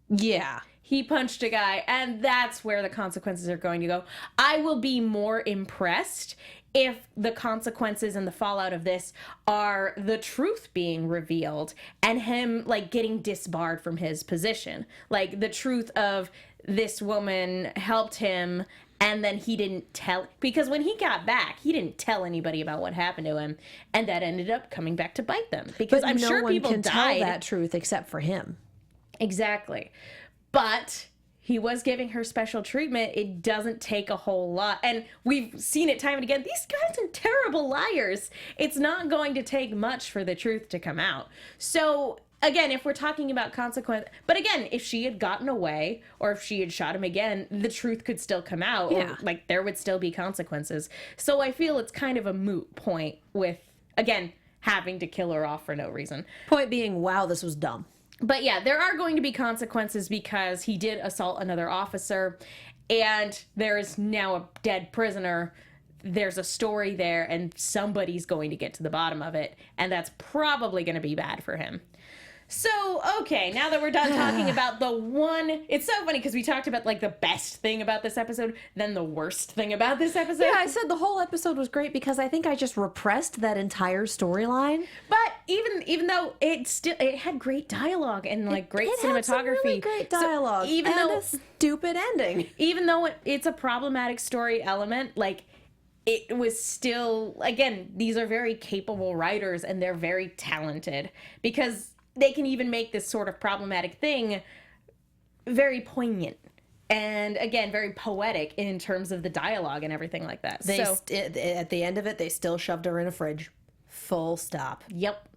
Speaker 3: Yeah.
Speaker 1: He punched a guy, and that's where the consequences are going to go. I will be more impressed if the consequences and the fallout of this are the truth being revealed and him, like, getting disbarred from his position. Like, the truth of this woman helped him and then he didn't tell, because when he got back, he didn't tell anybody about what happened to him, and that ended up coming back to bite them. Because
Speaker 3: But
Speaker 1: I'm
Speaker 3: no
Speaker 1: sure
Speaker 3: one
Speaker 1: people
Speaker 3: can
Speaker 1: died.
Speaker 3: tell that truth except for him.
Speaker 1: Exactly. But he was giving her special treatment. It doesn't take a whole lot. And we've seen it time and again. These guys are terrible liars. It's not going to take much for the truth to come out. So, again, if we're talking about consequence, but again, if she had gotten away or if she had shot him again, the truth could still come out.
Speaker 3: Yeah.
Speaker 1: Or, like, there would still be consequences. So I feel it's kind of a moot point with, again, having to kill her off for no reason.
Speaker 3: Point being, wow, this was dumb.
Speaker 1: But yeah, there are going to be consequences because he did assault another officer and there is now a dead prisoner. There's a story there and somebody's going to get to the bottom of it. And that's probably going to be bad for him. So, okay, now that we're done talking about the one, it's so funny because we talked about like the best thing about this episode, then the worst thing about this episode.
Speaker 3: Yeah, I said the whole episode was great because I think I just repressed that entire storyline.
Speaker 1: But even though it had great dialogue and like great
Speaker 3: it
Speaker 1: cinematography,
Speaker 3: had some really great dialogue,
Speaker 1: so even
Speaker 3: and
Speaker 1: though
Speaker 3: a stupid ending.
Speaker 1: even though it's a problematic story element, like it was still, again, these are very capable writers and they're very talented because they can even make this sort of problematic thing very poignant and, again, very poetic in terms of the dialogue and everything like that.
Speaker 3: At the end of it, they still shoved her in a fridge. Full stop.
Speaker 1: Yep.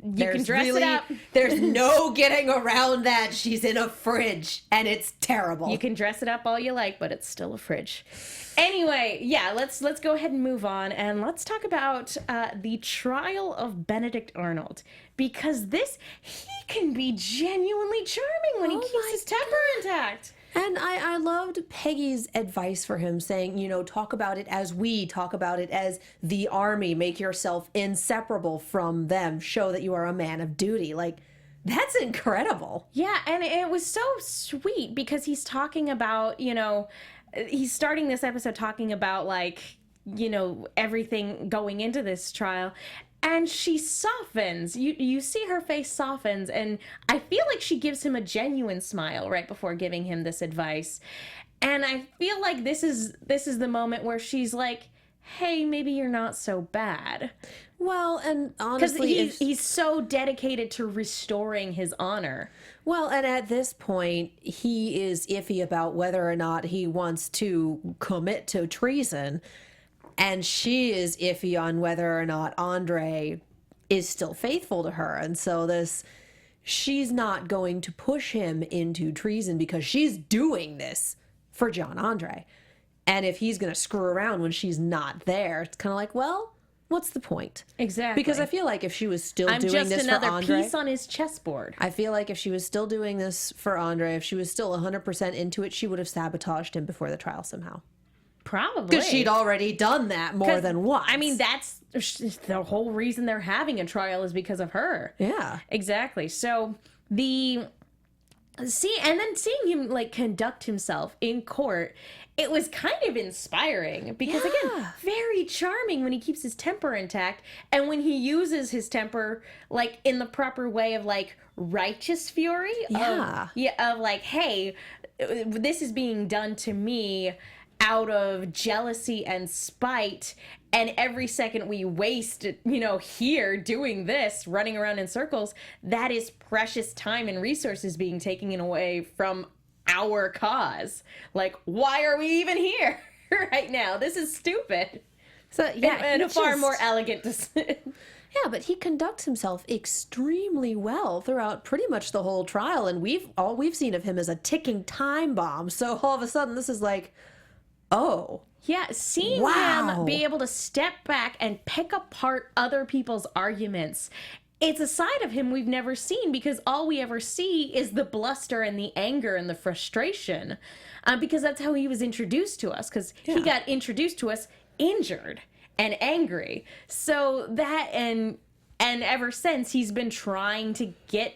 Speaker 1: You can dress it up.
Speaker 3: There's no getting around that. She's in a fridge, and it's terrible.
Speaker 1: You can dress it up all you like, but it's still a fridge. Anyway, yeah, let's go ahead and move on, and let's talk about the trial of Benedict Arnold, because he can be genuinely charming when he keeps his temper intact.
Speaker 3: And I loved Peggy's advice for him, saying, you know, talk about it as we talk about it as the army. Make yourself inseparable from them. Show that you are a man of duty. Like, that's incredible.
Speaker 1: Yeah, and it was so sweet because he's talking about, you know, he's starting this episode talking about, like, you know, everything going into this trial. And she softens. You see her face softens, and I feel like she gives him a genuine smile right before giving him this advice. And I feel like this is the moment where she's like, "Hey, maybe you're not so bad."
Speaker 3: Well, and honestly,
Speaker 1: because he's so dedicated to restoring his honor.
Speaker 3: Well, and at this point, he is iffy about whether or not he wants to commit to treason. And she is iffy on whether or not Andre is still faithful to her. And so she's not going to push him into treason because she's doing this for John Andre. And if he's going to screw around when she's not there, it's kind of like, well, what's the point?
Speaker 1: Exactly.
Speaker 3: Because I feel like if she was still
Speaker 1: I'm
Speaker 3: doing
Speaker 1: just
Speaker 3: this
Speaker 1: another
Speaker 3: for Andre,
Speaker 1: piece on his chessboard.
Speaker 3: I feel like if she was still doing this for Andre, if she was still 100% into it, she would have sabotaged him before the trial somehow.
Speaker 1: Probably.
Speaker 3: Because she'd already done that more than once.
Speaker 1: I mean, that's the whole reason they're having a trial is because of her.
Speaker 3: Yeah.
Speaker 1: Exactly. So and then seeing him like conduct himself in court, it was kind of inspiring because again, very charming when he keeps his temper intact and when he uses his temper like in the proper way of like righteous fury. Of like, hey, this is being done to me out of jealousy and spite, and every second we waste, here doing this, running around in circles, that is precious time and resources being taken away from our cause. Like, why are we even here right now? This is stupid.
Speaker 3: So yeah,
Speaker 1: and a far more elegant decision.
Speaker 3: Yeah, but he conducts himself extremely well throughout pretty much the whole trial, and all we've seen of him is a ticking time bomb. So all of a sudden, this is like, oh.
Speaker 1: Yeah, seeing him be able to step back and pick apart other people's arguments, it's a side of him we've never seen because all we ever see is the bluster and the anger and the frustration. Because that's how he was introduced to us, because he got introduced to us injured and angry. So that, and ever since, he's been trying to get,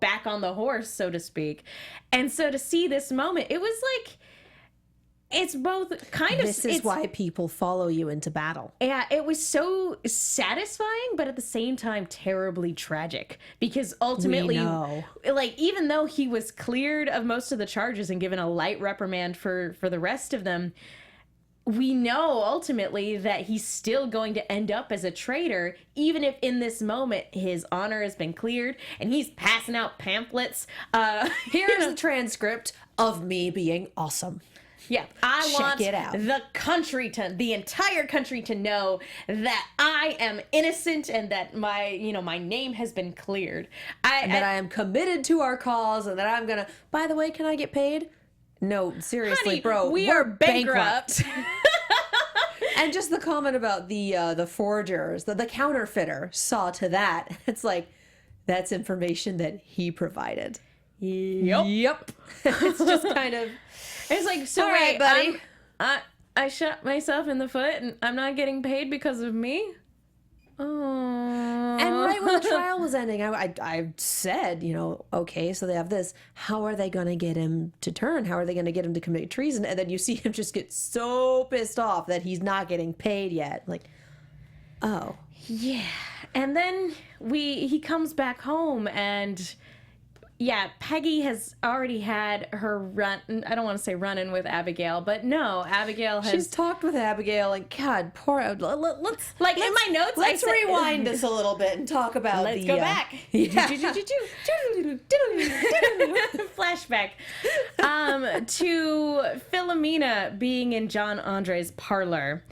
Speaker 1: back on the horse, so to speak. And so to see this moment, it was like, it's both kind of...
Speaker 3: This is why people follow you into battle.
Speaker 1: Yeah, it was so satisfying, but at the same time, terribly tragic. Because ultimately, like, even though he was cleared of most of the charges and given a light reprimand for the rest of them, we know ultimately that he's still going to end up as a traitor, even if in this moment his honor has been cleared and he's passing out pamphlets.
Speaker 3: Here's the transcript of me being awesome.
Speaker 1: Yeah, I want
Speaker 3: it out.
Speaker 1: the entire country to know that I am innocent and that my name has been cleared.
Speaker 3: And that I am committed to our cause and that I'm gonna, by the way, can I get paid? No, seriously,
Speaker 1: honey,
Speaker 3: bro.
Speaker 1: we're bankrupt.
Speaker 3: And just the comment about the forgers, the counterfeiter saw to that. It's like, that's information that he provided.
Speaker 1: Yep.
Speaker 3: It's just kind of...
Speaker 1: It's like, so
Speaker 3: all
Speaker 1: wait,
Speaker 3: right, buddy.
Speaker 1: I shot myself in the foot and I'm not getting paid because of me? Oh.
Speaker 3: And right when the trial was ending, I said, okay, so they have this. How are they going to get him to turn? How are they going to get him to commit treason? And then you see him just get so pissed off that he's not getting paid yet. Like, oh.
Speaker 1: Yeah. And then he comes back home and... Yeah, Peggy has already had her run. I don't want to say run-in with Abigail, but no, Abigail has...
Speaker 3: She's talked with Abigail, and God, poor...
Speaker 1: in my notes,
Speaker 3: let's rewind this a little bit and talk about
Speaker 1: Let's go back.
Speaker 3: Yeah.
Speaker 1: Flashback. To Philomena being in John Andre's parlor,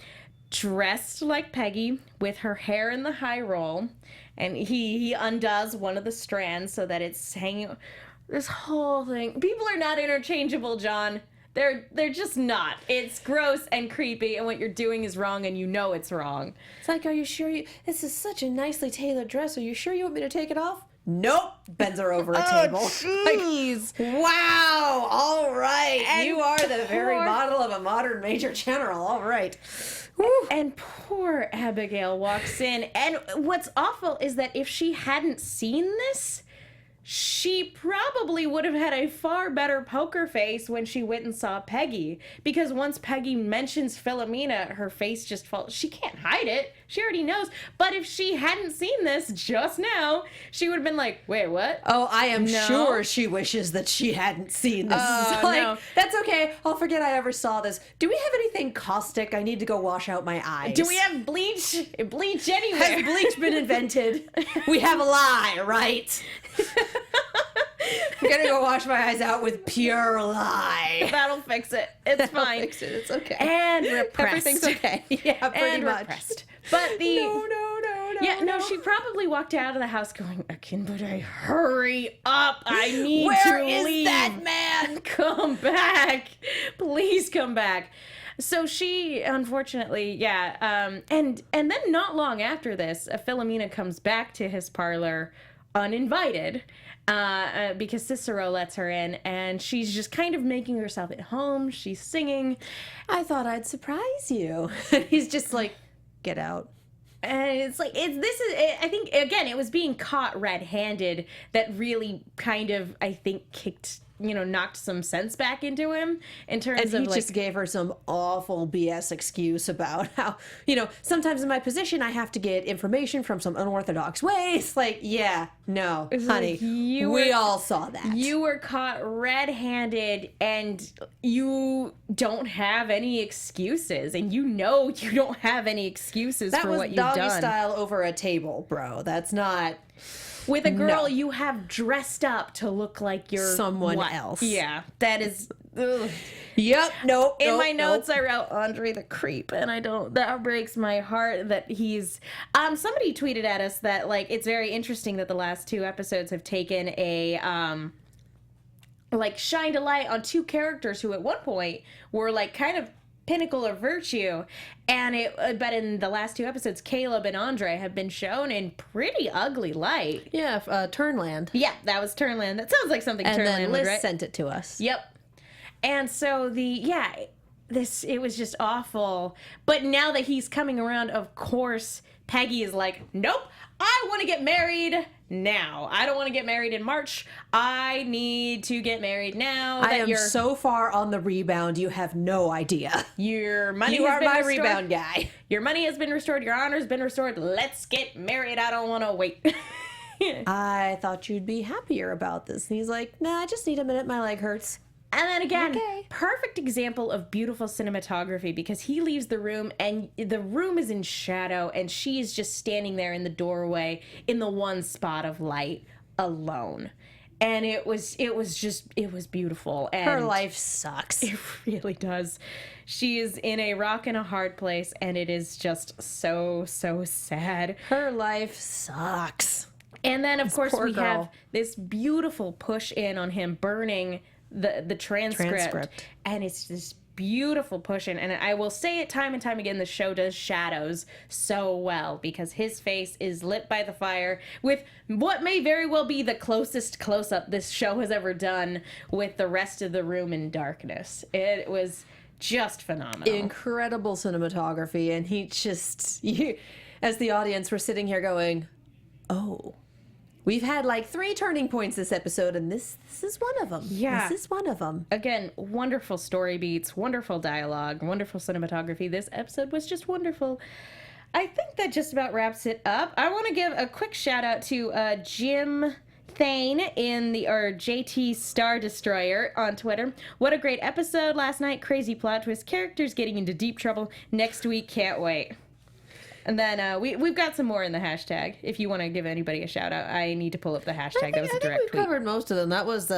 Speaker 1: dressed like Peggy, with her hair in the high roll. And he undoes one of the strands so that it's hanging. This whole thing. People are not interchangeable, John. They're just not. It's gross and creepy, and what you're doing is wrong, and you know it's wrong.
Speaker 3: It's like, are you sure this is such a nicely tailored dress? Are you sure you want me to take it off? Nope. Bends her over a table.
Speaker 1: Jeez.
Speaker 3: Wow. All right.
Speaker 1: And
Speaker 3: you are the very model of a modern major general. All right. Woo.
Speaker 1: And poor Abigail walks in. And what's awful is that if she hadn't seen this, she probably would have had a far better poker face when she went and saw Peggy. Because once Peggy mentions Philomena, her face just falls. She can't hide it. She already knows. But if she hadn't seen this just now, she would have been like, wait, what?
Speaker 3: Oh, I am sure she wishes that she hadn't seen this.
Speaker 1: No.
Speaker 3: That's okay. I'll forget I ever saw this. Do we have anything caustic? I need to go wash out my eyes.
Speaker 1: Do we have bleach? Bleach anywhere?
Speaker 3: Has bleach been invented? We have a lie, right? I'm gonna go wash my eyes out with pure lie.
Speaker 1: That'll fix it. It's fine.
Speaker 3: Fix it. It's okay.
Speaker 1: And repressed.
Speaker 3: Everything's okay. Yeah, pretty much.
Speaker 1: Repressed. But the
Speaker 3: No.
Speaker 1: no, she probably walked out of the house going, Akinbode, hurry up. I need
Speaker 3: Where
Speaker 1: to
Speaker 3: is
Speaker 1: leave.
Speaker 3: that man?
Speaker 1: Come back. Please come back. So she, unfortunately, and then not long after this, Philomena comes back to his parlor uninvited because Cicero lets her in, and she's just kind of making herself at home. She's singing.
Speaker 3: I thought I'd surprise you. He's just like, get out.
Speaker 1: And it's like, I think, again, it was being caught red-handed that really kind of, I think, knocked some sense back into him in terms of,
Speaker 3: he just gave her some awful BS excuse about how, sometimes in my position I have to get information from some unorthodox ways. Like, yeah, no, honey, we all saw that.
Speaker 1: You were caught red-handed and you don't have any excuses. And you don't have any excuses for what you've done.
Speaker 3: That was doggy style over a table, bro. That's not...
Speaker 1: With a girl you have dressed up to look like you're
Speaker 3: someone else.
Speaker 1: Yeah, that is... Ugh.
Speaker 3: Yep, nope.
Speaker 1: In my notes, I wrote Andre the Creep, and that breaks my heart that he's... somebody tweeted at us that, like, it's very interesting that the last 2 episodes have taken a, shined a light on 2 characters who at one point were, like, kind of pinnacle of virtue, but in the last 2 episodes, Caleb and Andre have been shown in pretty ugly light.
Speaker 3: Yeah, Turnland.
Speaker 1: Yeah, that was Turnland. That sounds like something
Speaker 3: and
Speaker 1: Turnland
Speaker 3: then
Speaker 1: would
Speaker 3: Liz
Speaker 1: write.
Speaker 3: sent it to us.
Speaker 1: Yep. And so it was just awful. But now that he's coming around, of course, Peggy is like, nope, I want to get married now. I don't want to get married in March. I need to get married now.
Speaker 3: I am so far on the rebound, you have no idea.
Speaker 1: Your money
Speaker 3: You
Speaker 1: has
Speaker 3: are
Speaker 1: been
Speaker 3: my
Speaker 1: restored.
Speaker 3: rebound guy.
Speaker 1: Your money has been restored. Your honor's been restored. Let's get married. I don't want to wait.
Speaker 3: I thought you'd be happier about this. And he's like, nah, I just need a minute. My leg hurts.
Speaker 1: And then again,
Speaker 3: Okay.
Speaker 1: perfect example of beautiful cinematography because he leaves the room and the room is in shadow and she is just standing there in the doorway in the one spot of light alone. And it was beautiful. And
Speaker 3: Her life sucks.
Speaker 1: it really does. She is in a rock and a hard place and it is just so, so sad.
Speaker 3: Her life sucks.
Speaker 1: And then, of course,
Speaker 3: poor
Speaker 1: we
Speaker 3: girl.
Speaker 1: have this beautiful push in on him burning the transcript. And it's this beautiful push in. And I will say it time and time again, the show does shadows so well because his face is lit by the fire with what may very well be the closest close-up this show has ever done with the rest of the room in darkness. It was just phenomenal.
Speaker 3: Incredible cinematography. And he just, as the audience, we're sitting here going, oh. We've had like 3 turning points this episode, and this is one of them.
Speaker 1: Yeah.
Speaker 3: This is one of them.
Speaker 1: Again, wonderful story beats, wonderful dialogue, wonderful cinematography. This episode was just wonderful. I think that just about wraps it up. I want to give a quick shout out to Jim Thane or JT Star Destroyer on Twitter. What a great episode last night. Crazy plot twist. Characters getting into deep trouble. Next week, can't wait. And then we've got some more in the hashtag. If you want to give anybody a shout out, I need to pull up the hashtag. That was a direct
Speaker 3: we
Speaker 1: tweet.
Speaker 3: covered most of them. That was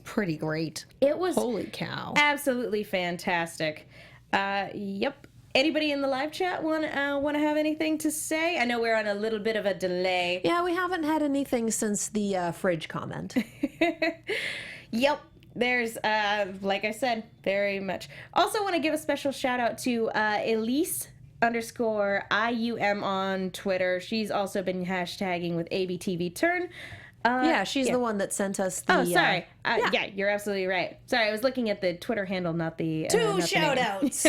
Speaker 3: pretty great.
Speaker 1: It was
Speaker 3: Holy cow.
Speaker 1: absolutely fantastic. Yep. Anybody in the live chat want to have anything to say? I know we're on a little bit of a delay.
Speaker 3: Yeah, we haven't had anything since the fridge comment.
Speaker 1: Yep. There's, like I said, very much. Also want to give a special shout out to Elise_IUM on Twitter. She's also been hashtagging with ABTV Turn.
Speaker 3: Yeah, she's the one that sent us the...
Speaker 1: Oh, sorry. Yeah, you're absolutely right. Sorry, I was looking at the Twitter handle, not the...
Speaker 3: 2 shout-outs!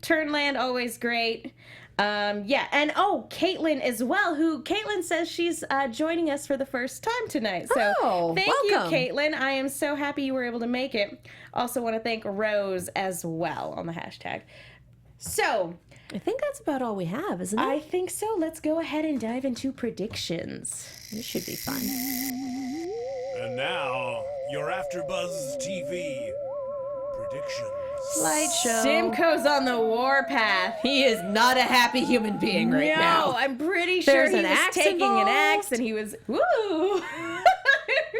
Speaker 1: Turnland, always great. Yeah, and Caitlin as well, who Caitlin says she's joining us for the first time tonight. So thank
Speaker 3: welcome.
Speaker 1: you, Caitlin. I am so happy you were able to make it. Also want to thank Rose as well on the hashtag. So...
Speaker 3: I think that's about all we have, isn't it?
Speaker 1: I think so. Let's go ahead and dive into predictions.
Speaker 3: This should be fun.
Speaker 4: And now, your AfterBuzz TV predictions.
Speaker 3: Slideshow.
Speaker 1: Simcoe's on the warpath.
Speaker 3: He is not a happy human being right now.
Speaker 1: No, I'm pretty sure
Speaker 3: There's
Speaker 1: he
Speaker 3: an
Speaker 1: was
Speaker 3: axe
Speaker 1: taking an
Speaker 3: involved.
Speaker 1: axe and he was, woo!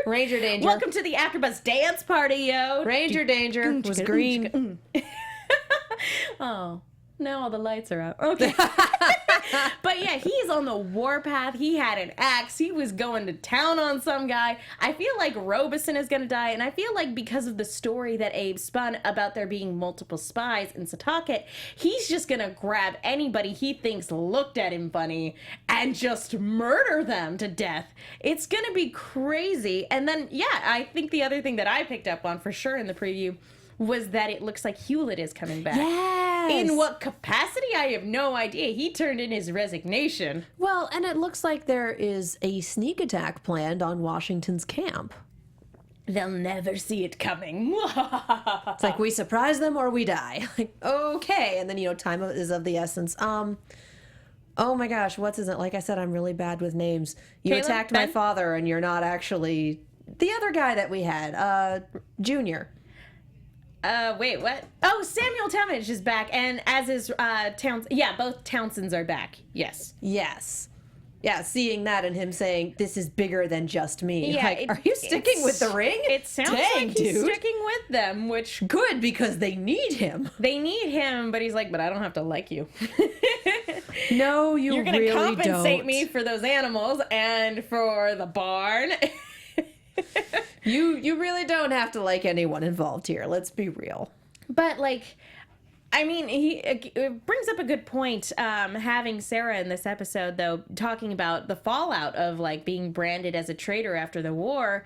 Speaker 3: Ranger danger.
Speaker 1: Welcome to the AfterBuzz dance party, yo.
Speaker 3: Ranger danger was green.
Speaker 1: Oh, now all the lights are out. Okay. But yeah, he's on the warpath. He had an axe. He was going to town on some guy. I feel like Robeson is going to die, and I feel like because of the story that Abe spun about there being multiple spies in Setauket, he's just going to grab anybody he thinks looked at him funny and just murder them to death. It's going to be crazy. And then, yeah, I think the other thing that I picked up on for sure in the preview was that it looks like Hewlett is coming back.
Speaker 3: Yes.
Speaker 1: In what capacity? I have no idea. He turned in his resignation.
Speaker 3: Well, and it looks like there is a sneak attack planned on Washington's camp.
Speaker 1: They'll never see it coming.
Speaker 3: It's like, we surprise them or we die. Like, okay. And then, time is of the essence. Oh my gosh, what's his name? Like I said, I'm really bad with names. You
Speaker 1: Caleb?
Speaker 3: attacked my father and you're not actually the other guy that we had, Junior.
Speaker 1: Wait, what? Oh, Samuel Talmadge is back, and as is Townsend. Yeah, both Townsends are back. Yes.
Speaker 3: Yes. Yeah, seeing that and him saying, this is bigger than just me.
Speaker 1: Yeah,
Speaker 3: like, are you sticking with the ring?
Speaker 1: It sounds
Speaker 3: Dang,
Speaker 1: like he's
Speaker 3: dude.
Speaker 1: sticking with them, which
Speaker 3: Good, because they need him.
Speaker 1: they need him, but he's like, but I don't have to like you.
Speaker 3: No, you're
Speaker 1: gonna
Speaker 3: really
Speaker 1: compensate
Speaker 3: don't.
Speaker 1: me for those animals and for the barn.
Speaker 3: You really don't have to like anyone involved here. Let's be real.
Speaker 1: But I mean, it brings up a good point, having Sarah in this episode, though, talking about the fallout of being branded as a traitor after the war.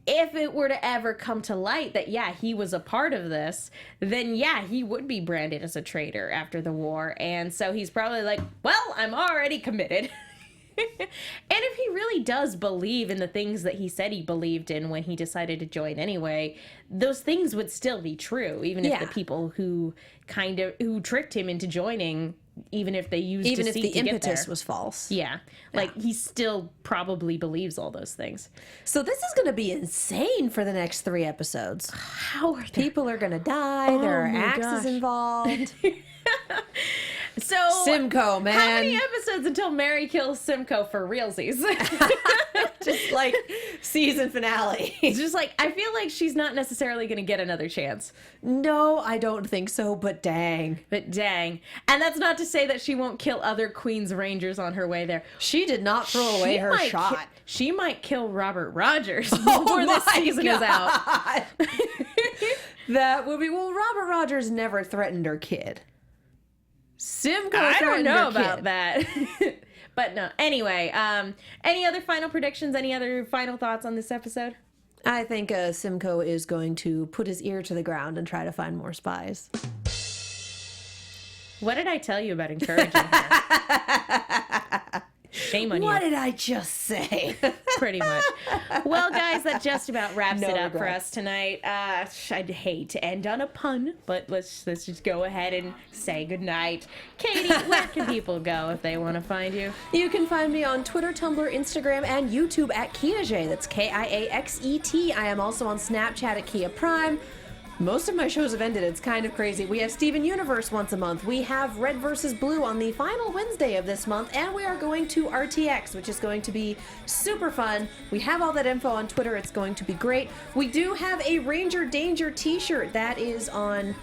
Speaker 1: If it were to ever come to light that, yeah, he was a part of this, then, yeah, he would be branded as a traitor after the war. And so he's probably like, well, I'm already committed. And if he really does believe in the things that he said he believed in when he decided to join anyway, those things would still be true, even if the people who tricked him into joining, even if they used
Speaker 3: Even if
Speaker 1: deceit
Speaker 3: the
Speaker 1: to get
Speaker 3: impetus
Speaker 1: there.
Speaker 3: was false.
Speaker 1: Yeah. He still probably believes all those things.
Speaker 3: So this is going to be insane for the next 3 episodes.
Speaker 1: How are
Speaker 3: People are going to die. There are
Speaker 1: my
Speaker 3: axes
Speaker 1: gosh.
Speaker 3: involved.
Speaker 1: So
Speaker 3: Simcoe, man.
Speaker 1: How many episodes until Mary kills Simcoe for realsies?
Speaker 3: Just like season finale.
Speaker 1: It's just I feel like she's not necessarily going to get another chance.
Speaker 3: No, I don't think so, but dang.
Speaker 1: But dang. And that's not to say that she won't kill other Queen's Rangers on her way there.
Speaker 3: She did not throw away her shot.
Speaker 1: She might kill Robert Rogers before this season is out.
Speaker 3: That would be, Robert Rogers never threatened her kid. Simcoe
Speaker 1: I don't
Speaker 3: threatened
Speaker 1: know
Speaker 3: her
Speaker 1: about
Speaker 3: kid.
Speaker 1: that. But no. Anyway, any other final predictions? Any other final thoughts on this episode?
Speaker 3: I think Simcoe is going to put his ear to the ground and try to find more spies.
Speaker 1: What did I tell you about encouraging her? Shame on you.
Speaker 3: What did I just say?
Speaker 1: Pretty much. Well, guys, that just about wraps
Speaker 3: No
Speaker 1: it up for
Speaker 3: regrets.
Speaker 1: us tonight. I'd hate to end on a pun, but let's just go ahead and say goodnight. Katie, where can people go if they want to find you?
Speaker 3: You can find me on Twitter, Tumblr, Instagram, and YouTube at Kiaxet. That's Kiaxet. I am also on Snapchat at Kia Prime. Most of my shows have ended. It's kind of crazy. We have Steven Universe once a month. We have Red vs. Blue on the final Wednesday of this month. And we are going to RTX, which is going to be super fun. We have all that info on Twitter. It's going to be great. We do have a Ranger Danger t-shirt that is on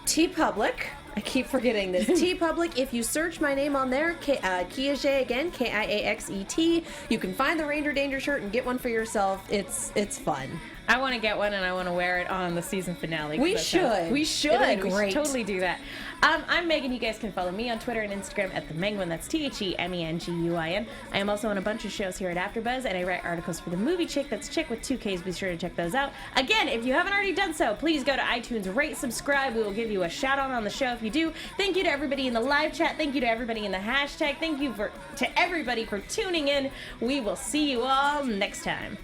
Speaker 3: TeePublic. I keep forgetting this. TeePublic. If you search my name on there, Kiaxet again, Kiaxet, you can find the Ranger Danger shirt and get one for yourself. It's fun.
Speaker 1: I want to get one and I want to wear it on the season finale.
Speaker 3: We should.
Speaker 1: We should.
Speaker 3: It'll be
Speaker 1: We should
Speaker 3: great.
Speaker 1: totally do that. I'm Megan. You guys can follow me on Twitter and Instagram at TheMenguin. That's TheMenguin. I am also on a bunch of shows here at AfterBuzz, and I write articles for The Movie Chick. That's Chick with 2 Ks. Be sure to check those out. Again, if you haven't already done so, please go to iTunes, rate, subscribe. We will give you a shout out on the show if you do. Thank you to everybody in the live chat. Thank you to everybody in the hashtag. Thank you to everybody for tuning in. We will see you all next time.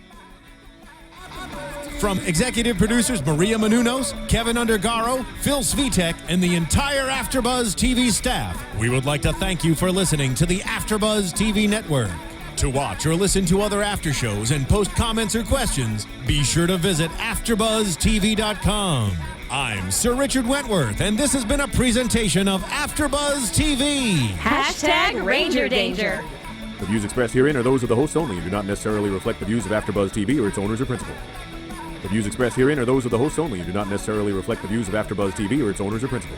Speaker 2: From executive producers Maria Menounos, Kevin Undergaro, Phil Svitek, and the entire AfterBuzz TV staff, we would like to thank you for listening to the AfterBuzz TV network. To watch or listen to other after shows and post comments or questions, be sure to visit AfterBuzzTV.com. I'm Sir Richard Wentworth, and this has been a presentation of AfterBuzz TV.
Speaker 1: Hashtag Ranger Danger.
Speaker 5: The views expressed herein are those of the hosts only and do not necessarily reflect the views of AfterBuzz TV or its owners or principal. The views expressed herein are those of the hosts only and do not necessarily reflect the views of AfterBuzz TV or its owners or principal.